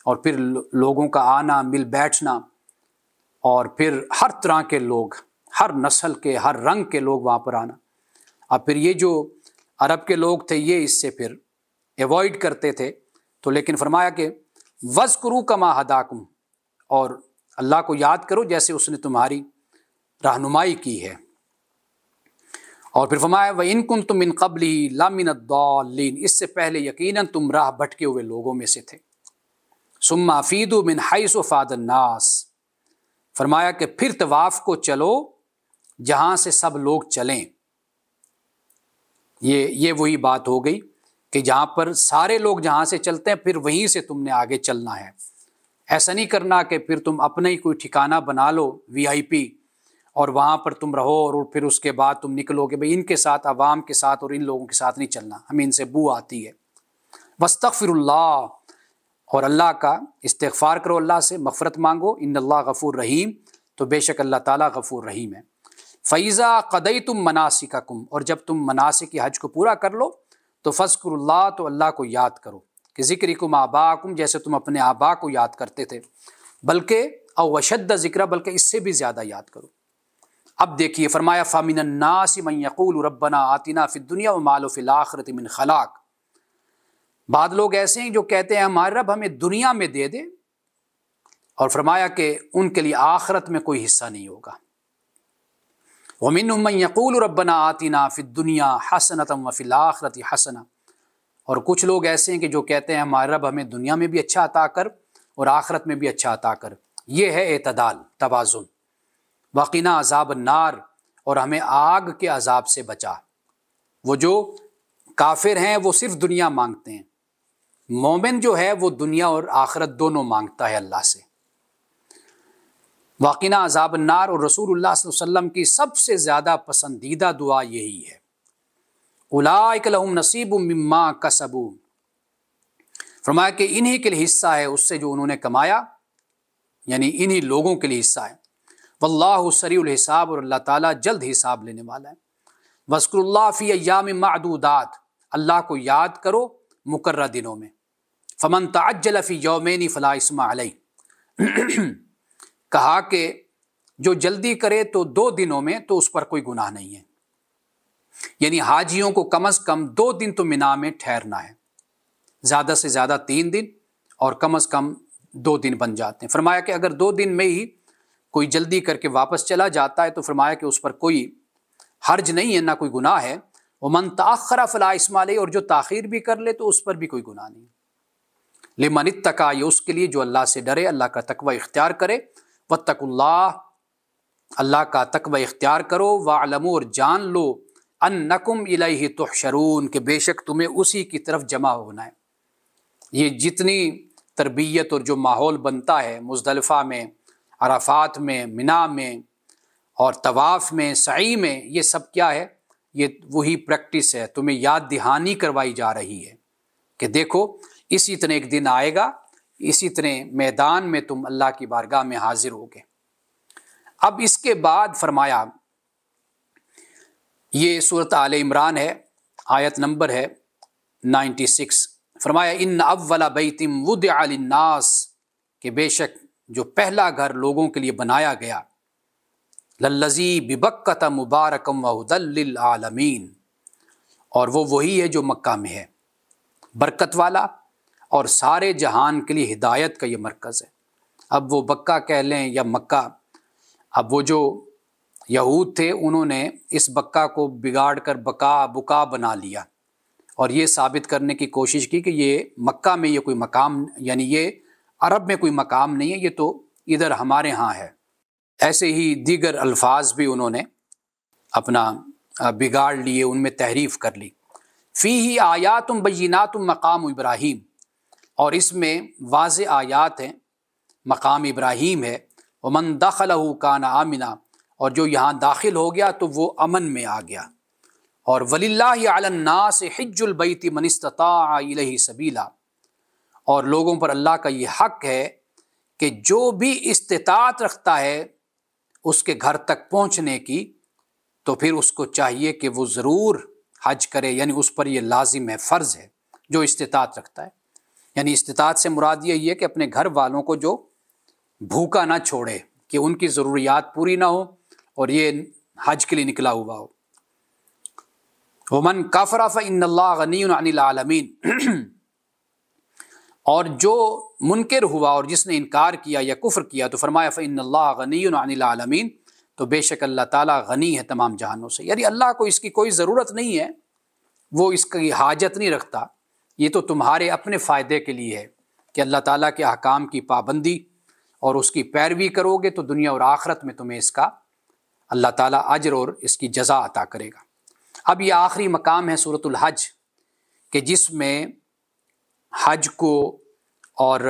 اور پھر لوگوں کا آنا، مل بیٹھنا، اور پھر ہر طرح کے لوگ، ہر نسل کے، ہر رنگ کے لوگ وہاں پر آنا۔ اب پھر یہ جو عرب کے لوگ تھے یہ اس سے پھر ایوائڈ کرتے تھے، تو لیکن فرمایا کہ وَاذْكُرُوا كَمَا هَدَاكُمْ، اور اللہ کو یاد کرو جیسے اس نے تمہاری رہنمائی کی ہے۔ اور پھر فرمایا وَإِن كُنتُم مِّن قَبْلِهِ لَمِنَ الضَّالِّينَ، اس سے پہلے یقیناً تم راہ بھٹکے ہوئے لوگوں میں سے تھے۔ ثُمَّ أَفِيضُوا مِنْ حَيْثُ أَفَاضَ النَّاسُ، فرمایا کہ پھر طواف کو چلو جہاں سے سب لوگ چلیں۔ یہ وہی بات ہو گئی کہ جہاں پر سارے لوگ جہاں سے چلتے ہیں پھر وہیں سے تم نے آگے چلنا ہے۔ ایسا نہیں کرنا کہ پھر تم اپنا ہی کوئی ٹھکانہ بنا لو VIP اور وہاں پر تم رہو اور پھر اس کے بعد تم نکلو کہ بھئی ان کے ساتھ، عوام کے ساتھ اور ان لوگوں کے ساتھ نہیں چلنا، ہمیں ان سے بو آتی ہے۔ وَاسْتَغْفِرُوا اللَّهَ، اور اللہ کا استغفار کرو، اللہ سے مغفرت مانگو، ان اللہ غفور رحیم، تو بے شک اللہ تعالیٰ غفور رحیم ہے۔ فَإِذَا قَضَيْتُم مَنَاسِكَكُمْ، اور جب تم مناسک حج کو پورا کر لو تو فَاذْكُرُوا اللَّهَ، تو اللہ کو یاد کرو، کہ ذکرکم آباءکم، جیسے تم اپنے آبا کو یاد کرتے تھے، بلکہ او وشد ذکر، بلکہ اس سے بھی زیادہ یاد کرو۔ اب دیکھیے فرمایا فَمِنَ النَّاسِ مَن يَقُولُ رَبَّنَا آتِنَا فِي الدُّنْيَا وَمَا لَهُ فِي الْآخِرَةِ مِنْ خَلَاقٍ، بعض لوگ ایسے ہیں جو کہتے ہیں ہمارے رب ہمیں دنیا میں دے دے، اور فرمایا کہ ان کے لیے آخرت میں کوئی حصہ نہیں ہوگا۔ وَمِنْهُم مَّن يَقُولُ رَبَّنَا آتِنَا فِي الدُّنْيَا حَسَنَةً وَفِي الْآخِرَةِ حَسَنَةً، اور کچھ لوگ ایسے ہیں کہ جو کہتے ہیں ہمارے رب ہمیں دنیا میں بھی اچھا عطا کر اور آخرت میں بھی اچھا عطا کر۔ یہ ہے اعتدال، توازن۔ وَقِنَا عَذَابَ النَّارِ، اور ہمیں آگ کے عذاب سے بچا۔ وہ جو کافر ہیں وہ صرف دنیا مانگتے ہیں، مومن جو ہے وہ دنیا اور آخرت دونوں مانگتا ہے اللہ سے۔ وَقِنَا عَذَابَ النَّارِ، اور رسول اللہ صلی اللہ علیہ وسلم کی سب سے زیادہ پسندیدہ دعا یہی ہے۔ اولئک لہم نصیب مما کسبوا، فرمایا کہ انہی کے لیے حصہ ہے اس سے جو انہوں نے کمایا، یعنی انہی لوگوں کے لیے حصہ ہے۔ واللہ سریع الحساب، اور اللہ تعالیٰ جلد حساب لینے والا ہے۔ واذکروا اللہ فی ایام معدودات، اللہ کو یاد کرو مقررہ دنوں میں۔ فمن تعجل فی یومین فلا اثم علیہ، کہا کہ جو جلدی کرے تو 2 دنوں میں تو اس پر کوئی گناہ نہیں ہے، یعنی حاجیوں کو کم از کم 2 دن تو مینا میں ٹھہرنا ہے، زیادہ سے زیادہ 3 دن اور کم از کم 2 دن بن جاتے ہیں۔ فرمایا کہ اگر 2 دن میں ہی کوئی جلدی کر کے واپس چلا جاتا ہے تو فرمایا کہ اس پر کوئی حرج نہیں ہے، نہ کوئی گناہ ہے۔ وَمَن تَأَخَّرَ فَلَا إِثْمَ عَلَيْهِ، اور جو تاخیر بھی کر لے تو اس پر بھی کوئی گناہ نہیں۔ لِمَنِ اتَّقَىٰ، یہ اس کے لیے جو اللہ سے ڈرے، اللہ کا تقوی اختیار کرے۔ وَاتَّقُوا اللَّهَ، اللہ کا تقوی اختیار کرو۔ وَاعْلَمُوا، اور جان لو، أَنَّكُمْ إِلَيْهِ تُحْشَرُونَ، کہ بے شک تمہیں اسی کی طرف جمع ہونا ہے۔ یہ جتنی تربیت اور جو ماحول بنتا ہے مزدلفہ میں، عرفات میں، منا میں اور طواف میں، سعی میں، یہ سب کیا ہے؟ یہ وہی پریکٹس ہے، تمہیں یاد دہانی کروائی جا رہی ہے کہ دیکھو اسی طرح ایک دن آئے گا، اسی طرح میدان میں تم اللہ کی بارگاہ میں حاضر ہوگے۔ اب اس کے بعد فرمایا، یہ سورۃ آل عمران ہے، آیت نمبر ہے 96، فرمایا ان اول بیت وضع للناس، کہ بے شک جو پہلا گھر لوگوں کے لیے بنایا گیا، للذی ببکۃ مبارکا وہدی للعالمین، اور وہ وہی ہے جو مکہ میں ہے، برکت والا اور سارے جہان کے لیے ہدایت کا یہ مرکز ہے۔ اب وہ بکہ کہہ لیں یا مکہ، اب وہ جو یہود تھے انہوں نے اس بکہ کو بگاڑ کر بکا بنا لیا اور یہ ثابت کرنے کی کوشش کی کہ یہ مکہ میں یہ کوئی مقام، یعنی یہ عرب میں کوئی مقام نہیں ہے، یہ تو ادھر ہمارے ہاں ہے۔ ایسے ہی دیگر الفاظ بھی انہوں نے اپنا بگاڑ لیے، ان میں تحریف کر لی۔ فیہ آیات بینات مقام ابراہیم، اور اس میں واضح آیات ہیں، مقام ابراہیم ہے۔ ومن دخلہ کان آمنا، اور جو یہاں داخل ہو گیا تو وہ امن میں آ گیا۔ اور وللہ علی الناس حج البیت من استطاع الیہ سبیلا، اور لوگوں پر اللہ کا یہ حق ہے کہ جو بھی استطاعت رکھتا ہے اس کے گھر تک پہنچنے کی، تو پھر اس کو چاہیے کہ وہ ضرور حج کرے، یعنی اس پر یہ لازم ہے، فرض ہے، جو استطاعت رکھتا ہے۔ یعنی استطاعت سے مراد یہی ہے کہ اپنے گھر والوں کو جو بھوکا نہ چھوڑے، کہ ان کی ضروریات پوری نہ ہو اور یہ حج کے لیے نکلا ہوا ہو۔ ومن کفر فإن اللہ غنی عن العالمین، اور جو منکر ہوا اور جس نے انکار کیا یا کفر کیا تو فرمایا فإن اللہ غنی عن العالمین، تو بے شک اللہ تعالیٰ غنی ہے تمام جہانوں سے، یعنی اللہ کو اس کی کوئی ضرورت نہیں ہے، وہ اس کی حاجت نہیں رکھتا، یہ تو تمہارے اپنے فائدے کے لیے ہے کہ اللہ تعالیٰ کے احکام کی پابندی اور اس کی پیروی کرو گے تو دنیا اور آخرت میں تمہیں اس کا اللہ تعالیٰ اجر اور اس کی جزا عطا کرے گا۔ اب یہ آخری مقام ہے سورۃ الحج کہ جس میں حج کو اور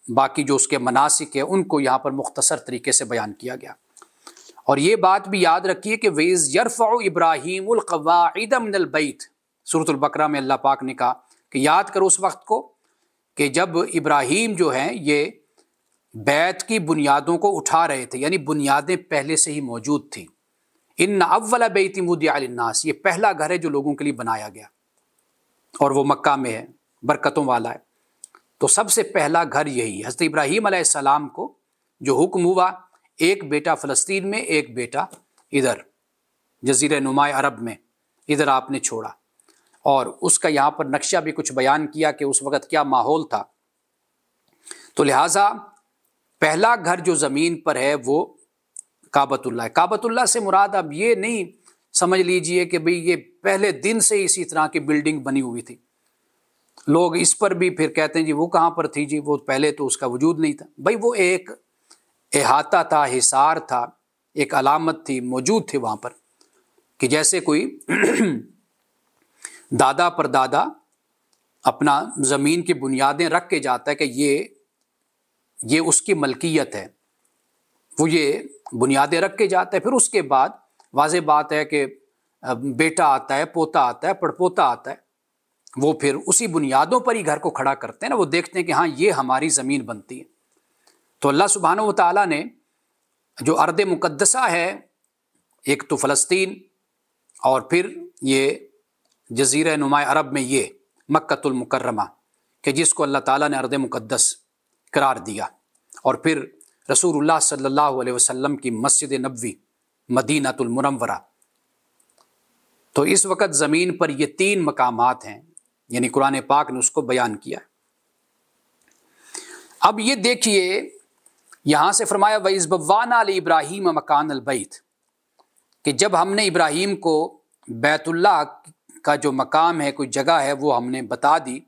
باقی جو اس کے مناسک ہیں ان کو یہاں پر مختصر طریقے سے بیان کیا گیا۔ اور یہ بات بھی یاد رکھیے کہ وَإِذْ يَرْفَعُ إِبْرَاهِيمُ الْقَوَاعِدَ مِنَ الْبَيْتِ، سورۃ البقرہ میں اللہ پاک نے کہا کہ یاد کرو اس وقت کو کہ جب ابراہیم جو ہیں یہ بیت کی بنیادوں کو اٹھا رہے تھے، یعنی بنیادیں پہلے سے ہی موجود تھیں۔ ان اول بیت وضع للناس، یہ پہلا گھر ہے جو لوگوں کے لیے بنایا گیا اور وہ مکہ میں ہے، برکتوں والا ہے۔ تو سب سے پہلا گھر یہی ہے۔ حضرت ابراہیم علیہ السلام کو جو حکم ہوا، ایک بیٹا فلسطین میں، ایک بیٹا ادھر جزیرہ نما عرب میں، ادھر آپ نے چھوڑا، اور اس کا یہاں پر نقشہ بھی کچھ بیان کیا کہ اس وقت کیا ماحول تھا۔ تو لہٰذا پہلا گھر جو زمین پر ہے وہ کعبۃ اللہ ہے۔ کعبۃ اللہ سے مراد اب یہ نہیں سمجھ لیجئے کہ بھئی یہ پہلے دن سے اسی طرح کی بلڈنگ بنی ہوئی تھی، لوگ اس پر بھی پھر کہتے ہیں جی وہ کہاں پر تھی، جی وہ پہلے تو اس کا وجود نہیں تھا۔ بھئی وہ ایک احاطہ تھا، حصار تھا، ایک علامت تھی، موجود تھی وہاں پر، کہ جیسے کوئی دادا پر دادا اپنا زمین کی بنیادیں رکھ کے جاتا ہے کہ یہ اس کی ملکیت ہے، وہ یہ بنیادیں رکھ کے جاتا ہے۔ پھر اس کے بعد واضح بات ہے کہ بیٹا آتا ہے، پوتا آتا ہے، پڑپوتا آتا ہے، وہ پھر اسی بنیادوں پر ہی گھر کو کھڑا کرتے ہیں نا، وہ دیکھتے ہیں کہ ہاں یہ ہماری زمین بنتی ہے۔ تو اللہ سبحانہ و تعالیٰ نے جو ارض مقدسہ ہے، ایک تو فلسطین اور پھر یہ جزیرہ نما عرب میں یہ مکۃ المکرمہ، کہ جس کو اللہ تعالیٰ نے ارض مقدس قرار دیا، اور پھر رسول اللہ صلی اللہ علیہ وسلم کی مسجد نبوی مدینۃ المنورہ۔ تو اس وقت زمین پر یہ 3 مقامات ہیں، یعنی قرآن پاک نے اس کو بیان کیا ہے۔ اب یہ دیکھیے یہاں سے فرمایا وَإِذْ بَوَّأْنَا لِإِبْرَاهِيمَ مَكَانَ الْبَيْتِ، کہ جب ہم نے ابراہیم کو بیت اللہ کا جو مقام ہے، کوئی جگہ ہے، وہ ہم نے بتا دی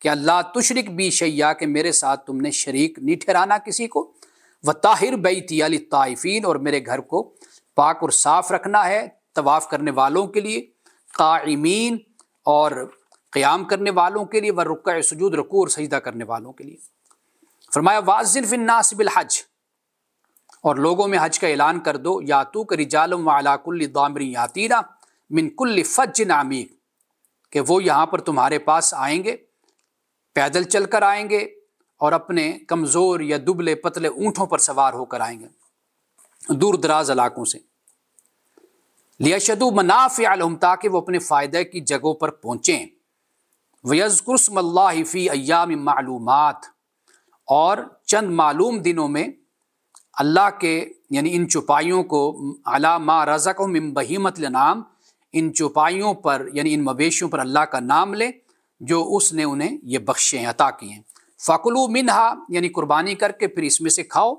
کہ اللہ تشرک بی شیئا، کہ میرے ساتھ تم نے شریک نہیں ٹھہرانا کسی کو، وَطَاهِرْ بَيْتِيَ لِلطَّائِفِينَ، اور میرے گھر کو پاک اور صاف رکھنا ہے طواف کرنے والوں کے لیے، قائمین اور قیام کرنے والوں کے لیے، ورکوع سجود، رکوع اور سجدہ کرنے والوں کے لیے۔ فرمایا وَأَذِّنْ فِي النَّاسِ بِالْحَجِّ، اور لوگوں میں حج کا اعلان کر دو، یاتوک رجالٌ وعلی کل ضامر یاتینا من کل فج عمیق، کہ وہ یہاں پر تمہارے پاس آئیں گے، پیدل چل کر آئیں گے، اور اپنے کمزور یا دبلے پتلے اونٹوں پر سوار ہو کر آئیں گے دور دراز علاقوں سے، لِيَشْهَدُوا مَنَافِعَ لَهُمْ، تاکہ وہ اپنے فائدہ کی جگہوں پر پہنچیں، وَيَذْكُرُوا اسْمَ اللَّهِ فِي أَيَّامٍ مَّعْلُومَاتٍ، اور چند معلوم دنوں میں اللہ کے، یعنی ان چوپائیوں کو، علی ما رزقہم من بہیمۃ الانعام، ان چوپائیوں پر یعنی ان مویشیوں پر اللہ کا نام لیں جو اس نے انہیں یہ بخشے ہیں، عطا کیے ہیں۔ فَكُلُوا مِنْهَا، یعنی قربانی کر کے پھر اس میں سے کھاؤ،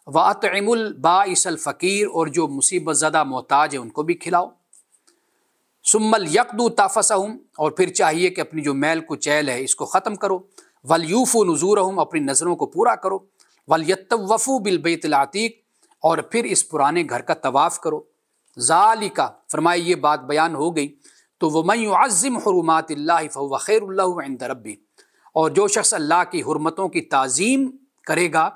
وَأَطْعِمُوا الْبَائِسَ الْفَقِيرَ، اور جو مصیبت زدہ محتاج ہے ان کو بھی کھلاؤ، ثُمَّ لْيَقْضُوا تَفَثَهُمْ، اور پھر چاہیے کہ اپنی جو میل کچیل ہے اس کو ختم کرو، وَلْيُوفُوا نُذُورَهُمْ، اپنی نظروں کو پورا کرو، وَلْيَطَّوَّفُوا بِالْبَيْتِ الْعَتِيقِ، اور پھر اس پرانے گھر کا طواف کرو۔ ذَلِكَ، فرمایا یہ بات بیان ہو گئی تو وَمَن يُعَظِّمْ حُرُمَاتِ اللَّهِ فَهُوَ خَيْرٌ لَهُ عِندَ رَبِّهِ، اور جو شخص اللہ کی حرمتوں کی تعظیم کرے گا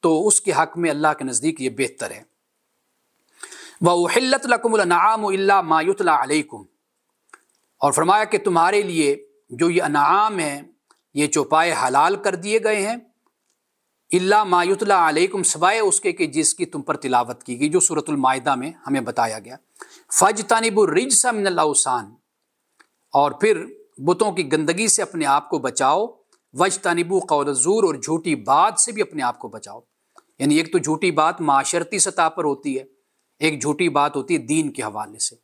تو اس کے حق میں اللہ کے نزدیک یہ بہتر ہے۔ وَأُحِلَّتْ لَكُمُ الْأَنْعَامُ إِلَّا مَا يُتْلَى عَلَيْكُمْ، اور فرمایا کہ تمہارے لیے جو یہ انعام ہیں، یہ چوپائے حلال کر دیے گئے ہیں، الا ما یتلی علیکم، سوائے اس کے کہ جس کی تم پر تلاوت کی گئی، جو سورۃ المائدہ میں ہمیں بتایا گیا۔ فاجتنبوا الرجس من الاوثان، اور پھر بتوں کی گندگی سے اپنے آپ کو بچاؤ، وجتنبوا قول الزور، اور جھوٹی بات سے بھی اپنے آپ کو بچاؤ۔ یعنی ایک تو جھوٹی بات معاشرتی سطح پر ہوتی ہے، ایک جھوٹی بات ہوتی ہے دین کے حوالے سے،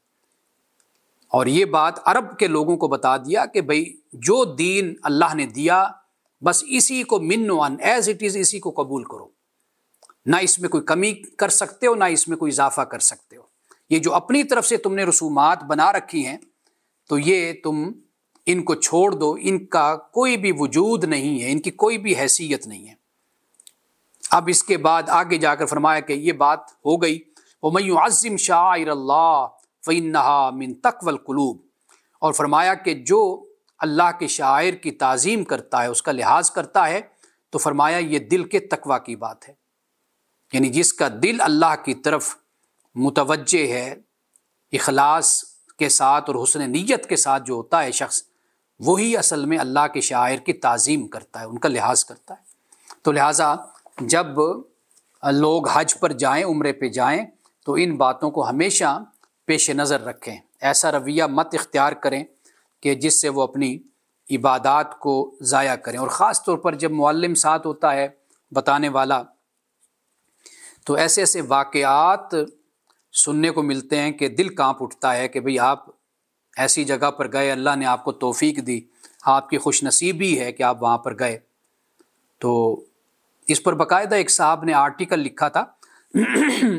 اور یہ بات عرب کے لوگوں کو بتا دیا کہ بھئی جو دین اللہ نے دیا بس اسی کو من و ان ایز اٹ از، اسی کو قبول کرو، نہ اس میں کوئی کمی کر سکتے ہو نہ اس میں کوئی اضافہ کر سکتے ہو۔ یہ جو اپنی طرف سے تم نے رسومات بنا رکھی ہیں تو یہ تم ان کو چھوڑ دو، ان کا کوئی بھی وجود نہیں ہے، ان کی کوئی بھی حیثیت نہیں ہے۔ اب اس کے بعد آگے جا کر فرمایا کہ یہ بات ہو گئی، وَمَن يُعَظِّمْ شَعَائِرَ اللَّهِ فَإِنَّهَا مِن تَقْوَى الْقُلُوبِ، اور فرمایا کہ جو اللہ کے شاعر کی تعظیم کرتا ہے، اس کا لحاظ کرتا ہے، تو فرمایا یہ دل کے تقویٰ کی بات ہے، یعنی جس کا دل اللہ کی طرف متوجہ ہے اخلاص کے ساتھ اور حسن نیت کے ساتھ جو ہوتا ہے شخص، وہی اصل میں اللہ کے شاعر کی تعظیم کرتا ہے، ان کا لحاظ کرتا ہے۔ تو لہٰذا جب لوگ حج پر جائیں، عمرے پہ جائیں، تو ان باتوں کو ہمیشہ پیش نظر رکھیں، ایسا رویہ مت اختیار کریں کہ جس سے وہ اپنی عبادات کو ضائع کریں، اور خاص طور پر جب معلم ساتھ ہوتا ہے بتانے والا، تو ایسے ایسے واقعات سننے کو ملتے ہیں کہ دل کانپ اٹھتا ہے کہ بھئی آپ ایسی جگہ پر گئے، اللہ نے آپ کو توفیق دی، آپ کی خوش نصیبی ہے کہ آپ وہاں پر گئے۔ تو اس پر باقاعدہ ایک صاحب نے آرٹیکل لکھا تھا،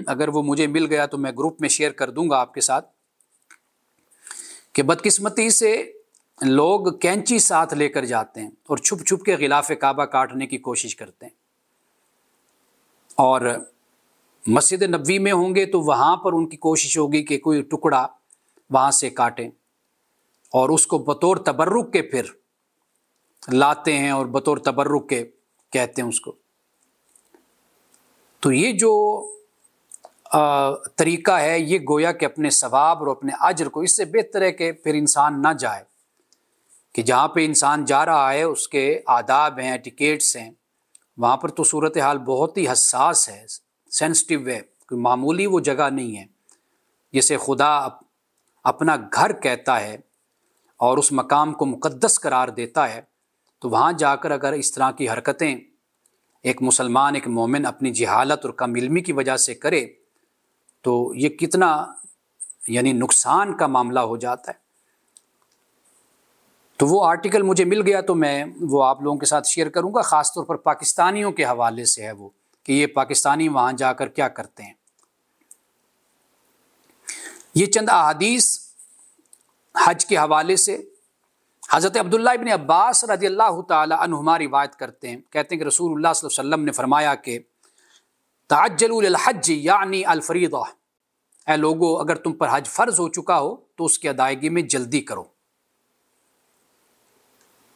اگر وہ مجھے مل گیا تو میں گروپ میں شیئر کر دوں گا آپ کے ساتھ، کہ بدقسمتی سے لوگ کینچی ساتھ لے کر جاتے ہیں اور چھپ چھپ کے غلاف کعبہ کاٹنے کی کوشش کرتے ہیں، اور مسجد نبوی میں ہوں گے تو وہاں پر ان کی کوشش ہوگی کہ کوئی ٹکڑا وہاں سے کاٹیں، اور اس کو بطور تبرک کے پھر لاتے ہیں اور بطور تبرک کے کہتے ہیں اس کو۔ تو یہ جو طریقہ ہے یہ گویا کہ اپنے ثواب اور اپنے اجر کو، اس سے بہتر ہے کہ پھر انسان نہ جائے، کہ جہاں پہ انسان جا رہا ہے اس کے آداب ہیں، ٹکٹس ہیں، وہاں پر تو صورتحال بہت ہی حساس ہے، سینسٹیو ہے، کوئی معمولی وہ جگہ نہیں ہے، جسے خدا اپنا گھر کہتا ہے اور اس مقام کو مقدس قرار دیتا ہے، تو وہاں جا کر اگر اس طرح کی حرکتیں ایک مسلمان، ایک مومن اپنی جہالت اور کم علمی کی وجہ سے کرے تو یہ کتنا یعنی نقصان کا معاملہ ہو جاتا ہے۔ تو وہ آرٹیکل مجھے مل گیا تو میں وہ آپ لوگوں کے ساتھ شیئر کروں گا، خاص طور پر پاکستانیوں کے حوالے سے ہے وہ، کہ یہ پاکستانی وہاں جا کر کیا کرتے ہیں۔ یہ چند احادیث حج کے حوالے سے حضرت عبداللہ ابن عباس رضی اللہ تعالی عنہما روایت کرتے ہیں، کہتے ہیں کہ رسول اللہ صلی اللہ علیہ وسلم نے فرمایا کہ تعجلوا للحج یعنی الفریضہ، اے لوگو اگر تم پر حج فرض ہو چکا ہو تو اس کی ادائیگی میں جلدی کرو۔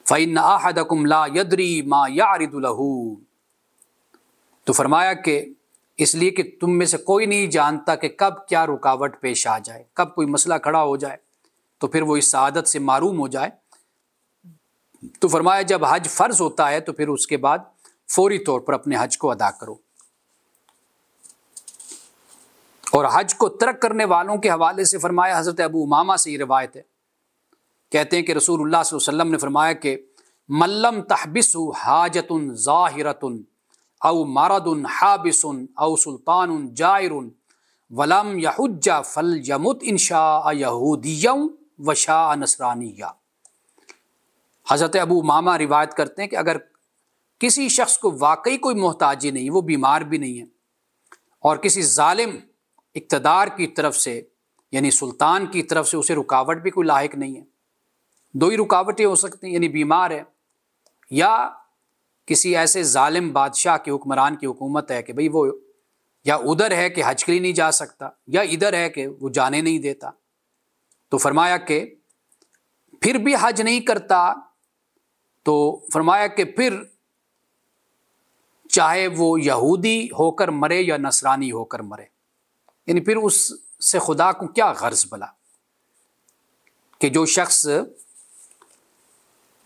فإن أحدكم لا يدري ما يعرض له، تو فرمایا کہ اس لیے کہ تم میں سے کوئی نہیں جانتا کہ کب کیا رکاوٹ پیش آ جائے، کب کوئی مسئلہ کھڑا ہو جائے تو پھر وہ اس سعادت سے محروم ہو جائے۔ تو فرمایا جب حج فرض ہوتا ہے تو پھر اس کے بعد فوری طور پر اپنے حج کو ادا کرو۔ اور حج کو ترک کرنے والوں کے حوالے سے فرمایا، حضرت ابو امامہ سے یہ روایت ہے، کہتے ہیں کہ رسول اللہ صلی اللہ علیہ وسلم نے فرمایا کہ من لم تحبسہ حاجۃ ظاہرۃ او مرض حابس او سلطان جائر ولم یحج فلیمت ان شاء یہودیا وشاء نصرانیہ۔ حضرت ابو امامہ روایت کرتے ہیں کہ اگر کسی شخص کو واقعی کوئی محتاجی نہیں، وہ بیمار بھی نہیں ہے، اور کسی ظالم اقتدار کی طرف سے یعنی سلطان کی طرف سے اسے رکاوٹ بھی کوئی لاحق نہیں ہے، دو ہی رکاوٹیں ہو سکتی ہیں، یعنی بیمار ہے یا کسی ایسے ظالم بادشاہ کے حکمران کی حکومت ہے کہ بھئی وہ یا ادھر ہے کہ حج کے لیے نہیں جا سکتا، یا ادھر ہے کہ وہ جانے نہیں دیتا، تو فرمایا کہ پھر بھی حج نہیں کرتا، تو فرمایا کہ پھر چاہے وہ یہودی ہو کر مرے یا نصرانی ہو کر مرے، یعنی پھر اس سے خدا کو کیا غرض بلا، کہ جو شخص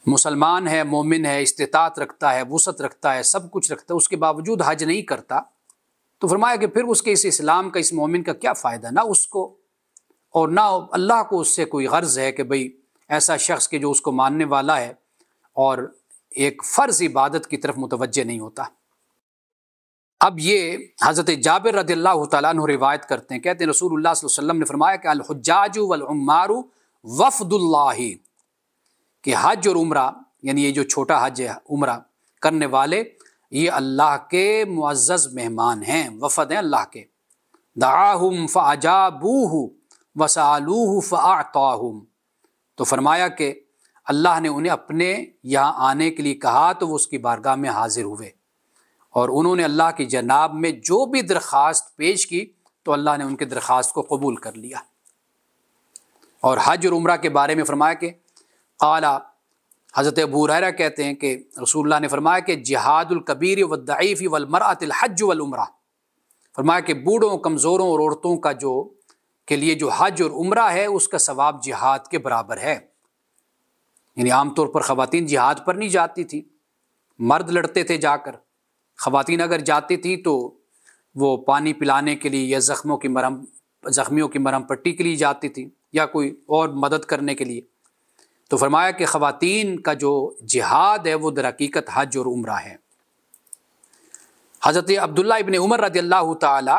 مسلمان ہے، مومن ہے، استطاعت رکھتا ہے، وسعت رکھتا ہے، سب کچھ رکھتا ہے، اس کے باوجود حج نہیں کرتا، تو فرمایا کہ پھر اس کے اس اسلام کا، اس مومن کا کیا فائدہ، نہ اس کو اور نہ اللہ کو اس سے کوئی غرض ہے کہ بھئی ایسا شخص کہ جو اس کو ماننے والا ہے اور ایک فرض عبادت کی طرف متوجہ نہیں ہوتا۔ اب یہ حضرت جابر رضی اللہ تعالیٰ عنہ روایت کرتے ہیں، کہتے ہیں رسول اللہ صلی اللہ علیہ وسلم نے فرمایا کہ الحجاج والعمار وفد اللہ، کہ حج اور عمرہ یعنی یہ جو چھوٹا حج ہے عمرہ کرنے والے یہ اللہ کے معزز مہمان ہیں، وفد ہیں اللہ کے۔ دعاہم فاجابوہ وسالوہ فاعطاہم، تو فرمایا کہ اللہ نے انہیں اپنے یہاں آنے کے لیے کہا تو وہ اس کی بارگاہ میں حاضر ہوئے، اور انہوں نے اللہ کی جناب میں جو بھی درخواست پیش کی تو اللہ نے ان کی درخواست کو قبول کر لیا۔ اور حج اور عمرہ کے بارے میں فرمایا کہ قال، حضرت ابو ہریرہ کہتے ہیں کہ رسول اللہ نے فرمایا کہ جہاد الکبیر والضعیف والمرأۃ الحج والعمرہ، فرمایا کہ بوڑھوں، کمزوروں اور عورتوں کا کے لیے جو حج اور عمرہ ہے اس کا ثواب جہاد کے برابر ہے۔ یعنی عام طور پر خواتین جہاد پر نہیں جاتی تھی، مرد لڑتے تھے جا کر، خواتین اگر جاتی تھیں تو وہ پانی پلانے کے لیے یا زخمیوں کی مرہم پٹی کے لیے جاتی تھی یا کوئی اور مدد کرنے کے لیے۔ تو فرمایا کہ خواتین کا جو جہاد ہے وہ در حقیقت حج اور عمرہ ہے۔ حضرت عبداللہ ابن عمر رضی اللہ تعالی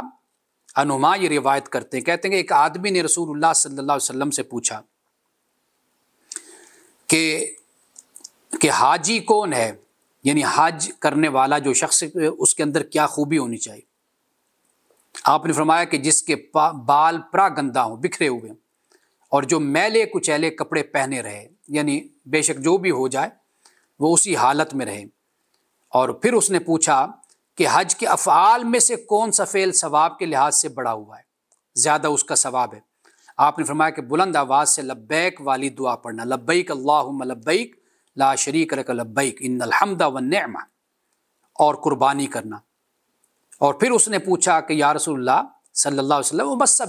عنہما یہ روایت کرتے ہیں، کہتے ہیں کہ ایک آدمی نے رسول اللہ صلی اللہ علیہ وسلم سے پوچھا کہ حاجی کون ہے، یعنی حج کرنے والا جو شخص اس کے اندر کیا خوبی ہونی چاہیے۔ آپ نے فرمایا کہ جس کے بال پرا گندہ ہوں، بکھرے ہوئے، اور جو میلے کچیلے کپڑے پہنے رہے، یعنی بے شک جو بھی ہو جائے وہ اسی حالت میں رہے۔ اور پھر اس نے پوچھا کہ حج کے افعال میں سے کون سا فعل ثواب کے لحاظ سے بڑا ہوا ہے، زیادہ اس کا ثواب ہے۔ آپ نے فرمایا کہ بلند آواز سے لبیک والی دعا پڑھنا، لبیک اللہم لبیک لا شریک لک لبیک ان الحمد والنعمہ، اور قربانی کرنا۔ اور پھر اس نے پوچھا کہ یا رسول اللہ صلی اللہ علیہ وسلم بس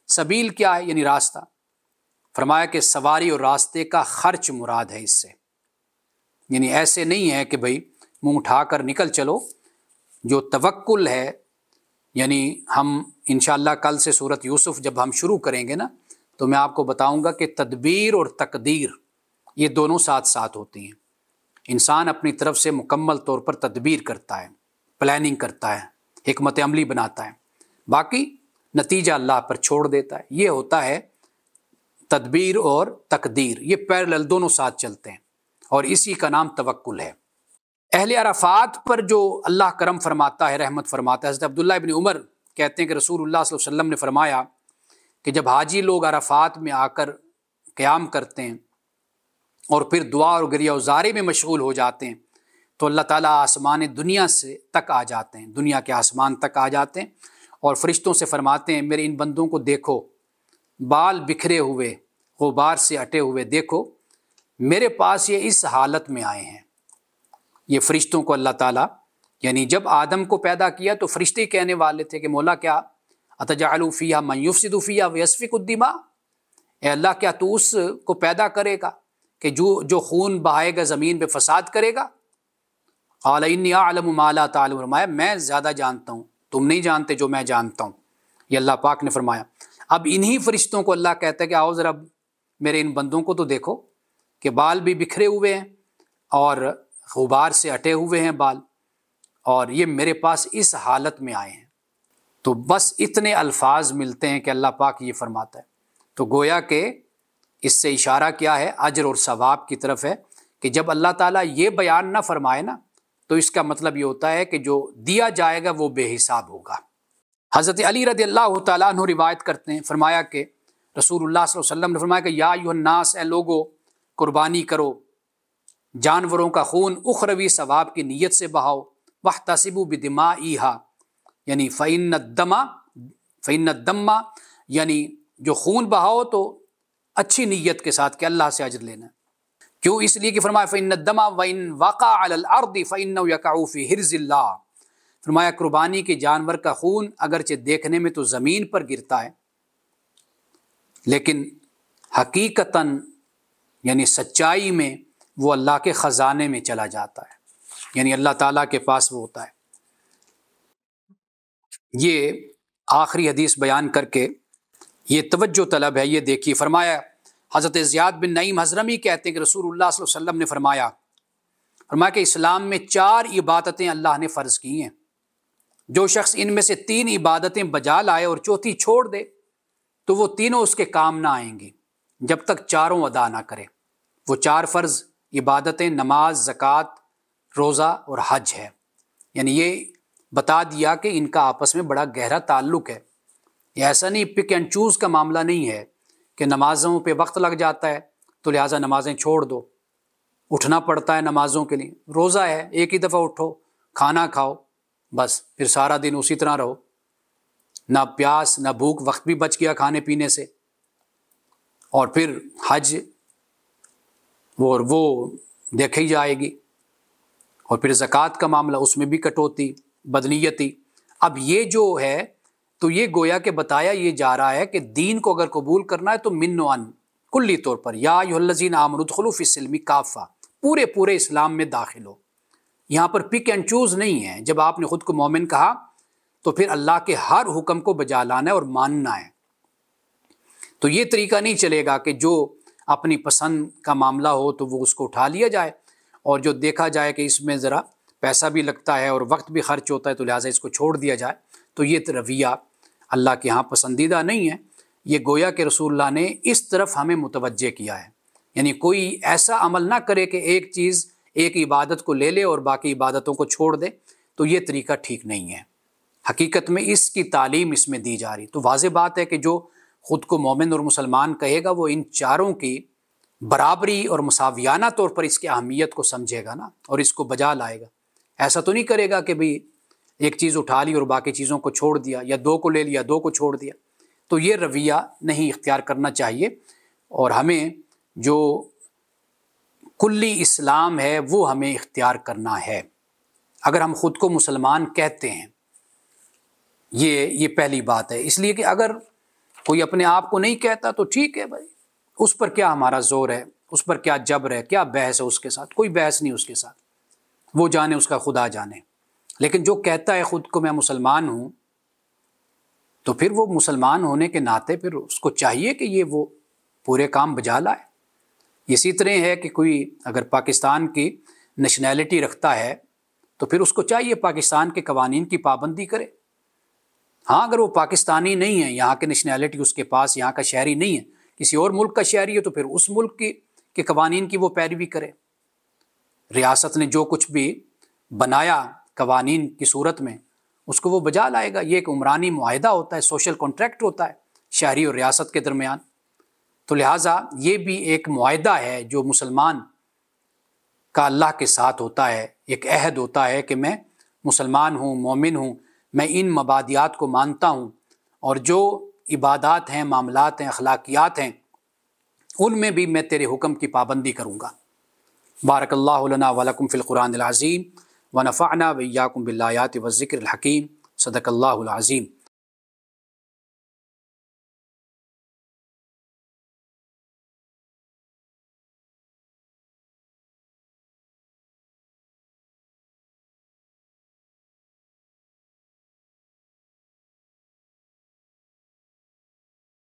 سبیل کیا ہے، یعنی راستہ۔ فرمایا کہ سواری اور راستے کا خرچ مراد ہے اس سے، یعنی ایسے نہیں ہے کہ بھئی منہ اٹھا کر نکل چلو۔ جو توکل ہے، یعنی ہم انشاءاللہ کل سے سورۃ یوسف جب ہم شروع کریں گے نا تو میں آپ کو بتاؤں گا کہ تدبیر اور تقدیر یہ دونوں ساتھ ساتھ ہوتی ہیں۔ انسان اپنی طرف سے مکمل طور پر تدبیر کرتا ہے، پلاننگ کرتا ہے، حکمت عملی بناتا ہے، باقی نتیجہ اللہ پر چھوڑ دیتا ہے۔ یہ ہوتا ہے تدبیر اور تقدیر، یہ پیرلل دونوں ساتھ چلتے ہیں، اور اسی کا نام توکل ہے۔ اہل عرفات پر جو اللہ کرم فرماتا ہے، رحمت فرماتا ہے، حضرت عبداللہ ابن عمر کہتے ہیں کہ رسول اللہ صلی اللہ علیہ وسلم نے فرمایا کہ جب حاجی لوگ عرفات میں آ کر قیام کرتے ہیں اور پھر دعا اور گریہ وزاری میں مشغول ہو جاتے ہیں تو اللہ تعالیٰ آسمان دنیا سے تک آ جاتے ہیں، دنیا کے آسمان تک آ جاتے ہیں، اور فرشتوں سے فرماتے ہیں میرے ان بندوں کو دیکھو، بال بکھرے ہوئے، غبار سے اٹے ہوئے دیکھو، میرے پاس یہ اس حالت میں آئے ہیں۔ یہ فرشتوں کو اللہ تعالیٰ، یعنی جب آدم کو پیدا کیا تو فرشتے کہنے والے تھے کہ مولا کیا اتجعل فیہا من یفسد فیہا ویسفک الدماء، اے اللہ کیا تو اس کو پیدا کرے گا کہ جو خون بہائے گا، زمین پہ فساد کرے گا؟ قال انی اعلم ما لا تعلمون، فرمایا میں زیادہ جانتا ہوں، تم نہیں جانتے جو میں جانتا ہوں۔ یہ اللہ پاک نے فرمایا۔ اب انہی فرشتوں کو اللہ کہتا ہے کہ آؤ ذرا میرے ان بندوں کو تو دیکھو کہ بال بھی بکھرے ہوئے ہیں اور غبار سے اٹے ہوئے ہیں بال، اور یہ میرے پاس اس حالت میں آئے ہیں۔ تو بس اتنے الفاظ ملتے ہیں کہ اللہ پاک یہ فرماتا ہے، تو گویا کہ اس سے اشارہ کیا ہے، اجر اور ثواب کی طرف ہے، کہ جب اللہ تعالیٰ یہ بیان نہ فرمائے نا تو اس کا مطلب یہ ہوتا ہے کہ جو دیا جائے گا وہ بے حساب ہوگا۔ حضرت علی رضی اللہ تعالیٰ عنہ روایت کرتے ہیں، فرمایا کہ رسول اللہ صلی اللہ علیہ وسلم نے فرمایا کہ یا ایھا الناس، اے لوگو قربانی کرو، جانوروں کا خون اخروی ثواب کی نیت سے بہاؤ، واحتسبوا بدمائھا، یعنی فإن الدم، یعنی جو خون بہاؤ تو اچھی نیت کے ساتھ کہ اللہ سے اجر لینا۔ کیوں؟ اس لیے کہ فرمایا فإن الدم وإن وقع على الأرض فإنه يقع في حرز اللہ، فرمایا قربانی کے جانور کا خون اگرچہ دیکھنے میں تو زمین پر گرتا ہے لیکن حقیقتاً یعنی سچائی میں وہ اللہ کے خزانے میں چلا جاتا ہے، یعنی اللہ تعالیٰ کے پاس وہ ہوتا ہے۔ یہ آخری حدیث بیان کر کے یہ توجہ طلب ہے، یہ دیکھیے، فرمایا حضرت زیاد بن نعیم حضرمی کہتے ہیں کہ رسول اللہ صلی اللہ علیہ وسلم نے فرمایا فرمایا کہ اسلام میں 4 عبادتیں اللہ نے فرض کی ہیں، جو شخص ان میں سے 3 عبادتیں بجا لائے اور چوتھی چھوڑ دے تو وہ تینوں اس کے کام نہ آئیں گی جب تک چاروں ادا نہ کرے۔ وہ 4 فرض عبادتیں نماز، زکوٰۃ، روزہ اور حج ہے۔ یعنی یہ بتا دیا کہ ان کا آپس میں بڑا گہرا تعلق ہے۔ یہ ایسا نہیں پک اینڈ چوز کا معاملہ نہیں ہے کہ نمازوں پہ وقت لگ جاتا ہے تو لہٰذا نمازیں چھوڑ دو، اٹھنا پڑتا ہے نمازوں کے لیے، روزہ ہے ایک ہی دفعہ اٹھو، کھانا کھاؤ، بس پھر سارا دن اسی طرح رہو، نہ پیاس نہ بھوک، وقت بھی بچ گیا کھانے پینے سے۔ اور پھر حج وہ دیکھی جائے گی، اور پھر زکوٰۃ کا معاملہ، اس میں بھی کٹوتی، بدنیتی۔ اب یہ جو ہے تو یہ گویا کہ بتایا یہ جا رہا ہے کہ دین کو اگر قبول کرنا ہے تو من و عن کلی طور پر، یا ایھا الذین آمنوا ادخلوا فی السلم کافہ، پورے اسلام میں داخل ہو۔ یہاں پر پک اینڈ چوز نہیں ہے۔ جب آپ نے خود کو مومن کہا تو پھر اللہ کے ہر حکم کو بجا لانا ہے اور ماننا ہے۔ تو یہ طریقہ نہیں چلے گا کہ جو اپنی پسند کا معاملہ ہو تو وہ اس کو اٹھا لیا جائے، اور جو دیکھا جائے کہ اس میں ذرا پیسہ بھی لگتا ہے اور وقت بھی خرچ ہوتا ہے تو لہٰذا اس کو چھوڑ دیا جائے۔ تو یہ رویہ اللہ کے ہاں پسندیدہ نہیں ہے۔ یہ گویا کہ رسول اللہ نے اس طرف ہمیں متوجہ کیا ہے، یعنی کوئی ایسا عمل نہ کرے کہ ایک چیز، ایک عبادت کو لے لے اور باقی عبادتوں کو چھوڑ دے، تو یہ طریقہ ٹھیک نہیں ہے۔ حقیقت میں اس کی تعلیم اس میں دی جا رہی۔ تو واضح بات ہے کہ جو خود کو مومن اور مسلمان کہے گا وہ ان چاروں کی برابری اور مساویانہ طور پر اس کی اہمیت کو سمجھے گا نا، اور اس کو بجا لائے گا۔ ایسا تو نہیں کرے گا کہ بھئی ایک چیز اٹھا لی اور باقی چیزوں کو چھوڑ دیا، یا 2 کو لے لیا 2 کو چھوڑ دیا۔ تو یہ رویہ نہیں اختیار کرنا چاہیے، اور ہمیں جو کلی اسلام ہے وہ ہمیں اختیار کرنا ہے اگر ہم خود کو مسلمان کہتے ہیں۔ یہ پہلی بات ہے۔ اس لیے کہ اگر کوئی اپنے آپ کو نہیں کہتا تو ٹھیک ہے بھائی، اس پر کیا ہمارا زور ہے، اس پر کیا جبر ہے، کیا بحث ہے اس کے ساتھ؟ کوئی بحث نہیں اس کے ساتھ، وہ جانے اس کا خدا جانے۔ لیکن جو کہتا ہے خود کو میں مسلمان ہوں، تو پھر وہ مسلمان ہونے کے ناطے پھر اس کو چاہیے کہ یہ وہ پورے کام بجا لائے۔ اسی طرح ہے کہ کوئی اگر پاکستان کی نیشنلٹی رکھتا ہے تو پھر اس کو چاہیے پاکستان کے قوانین کی پابندی کرے۔ ہاں اگر وہ پاکستانی نہیں ہے، یہاں کے نیشنلٹی اس کے پاس، یہاں کا شہری نہیں ہے، کسی اور ملک کا شہری ہے، تو پھر اس ملک کے قوانین کی وہ پیروی کرے۔ ریاست نے جو کچھ بھی بنایا قوانین کی صورت میں اس کو وہ بجا لائے گا۔ یہ ایک عمرانی معاہدہ ہوتا ہے، سوشل کانٹریکٹ ہوتا ہے شہری اور ریاست کے درمیان۔ تو لہٰذا یہ بھی ایک معاہدہ ہے جو مسلمان کا اللہ کے ساتھ ہوتا ہے، ایک عہد ہوتا ہے کہ میں مسلمان ہوں، مومن ہوں، میں ان مبادیات کو مانتا ہوں، اور جو عبادات ہیں، معاملات ہیں، اخلاقیات ہیں، ان میں بھی میں تیرے حکم کی پابندی کروں گا۔ بارک اللہ لنا ولکم فی القرآن العظیم ونفعنا وإیاکم بالآیات والذکر الحکیم۔ صدق اللہ العظیم۔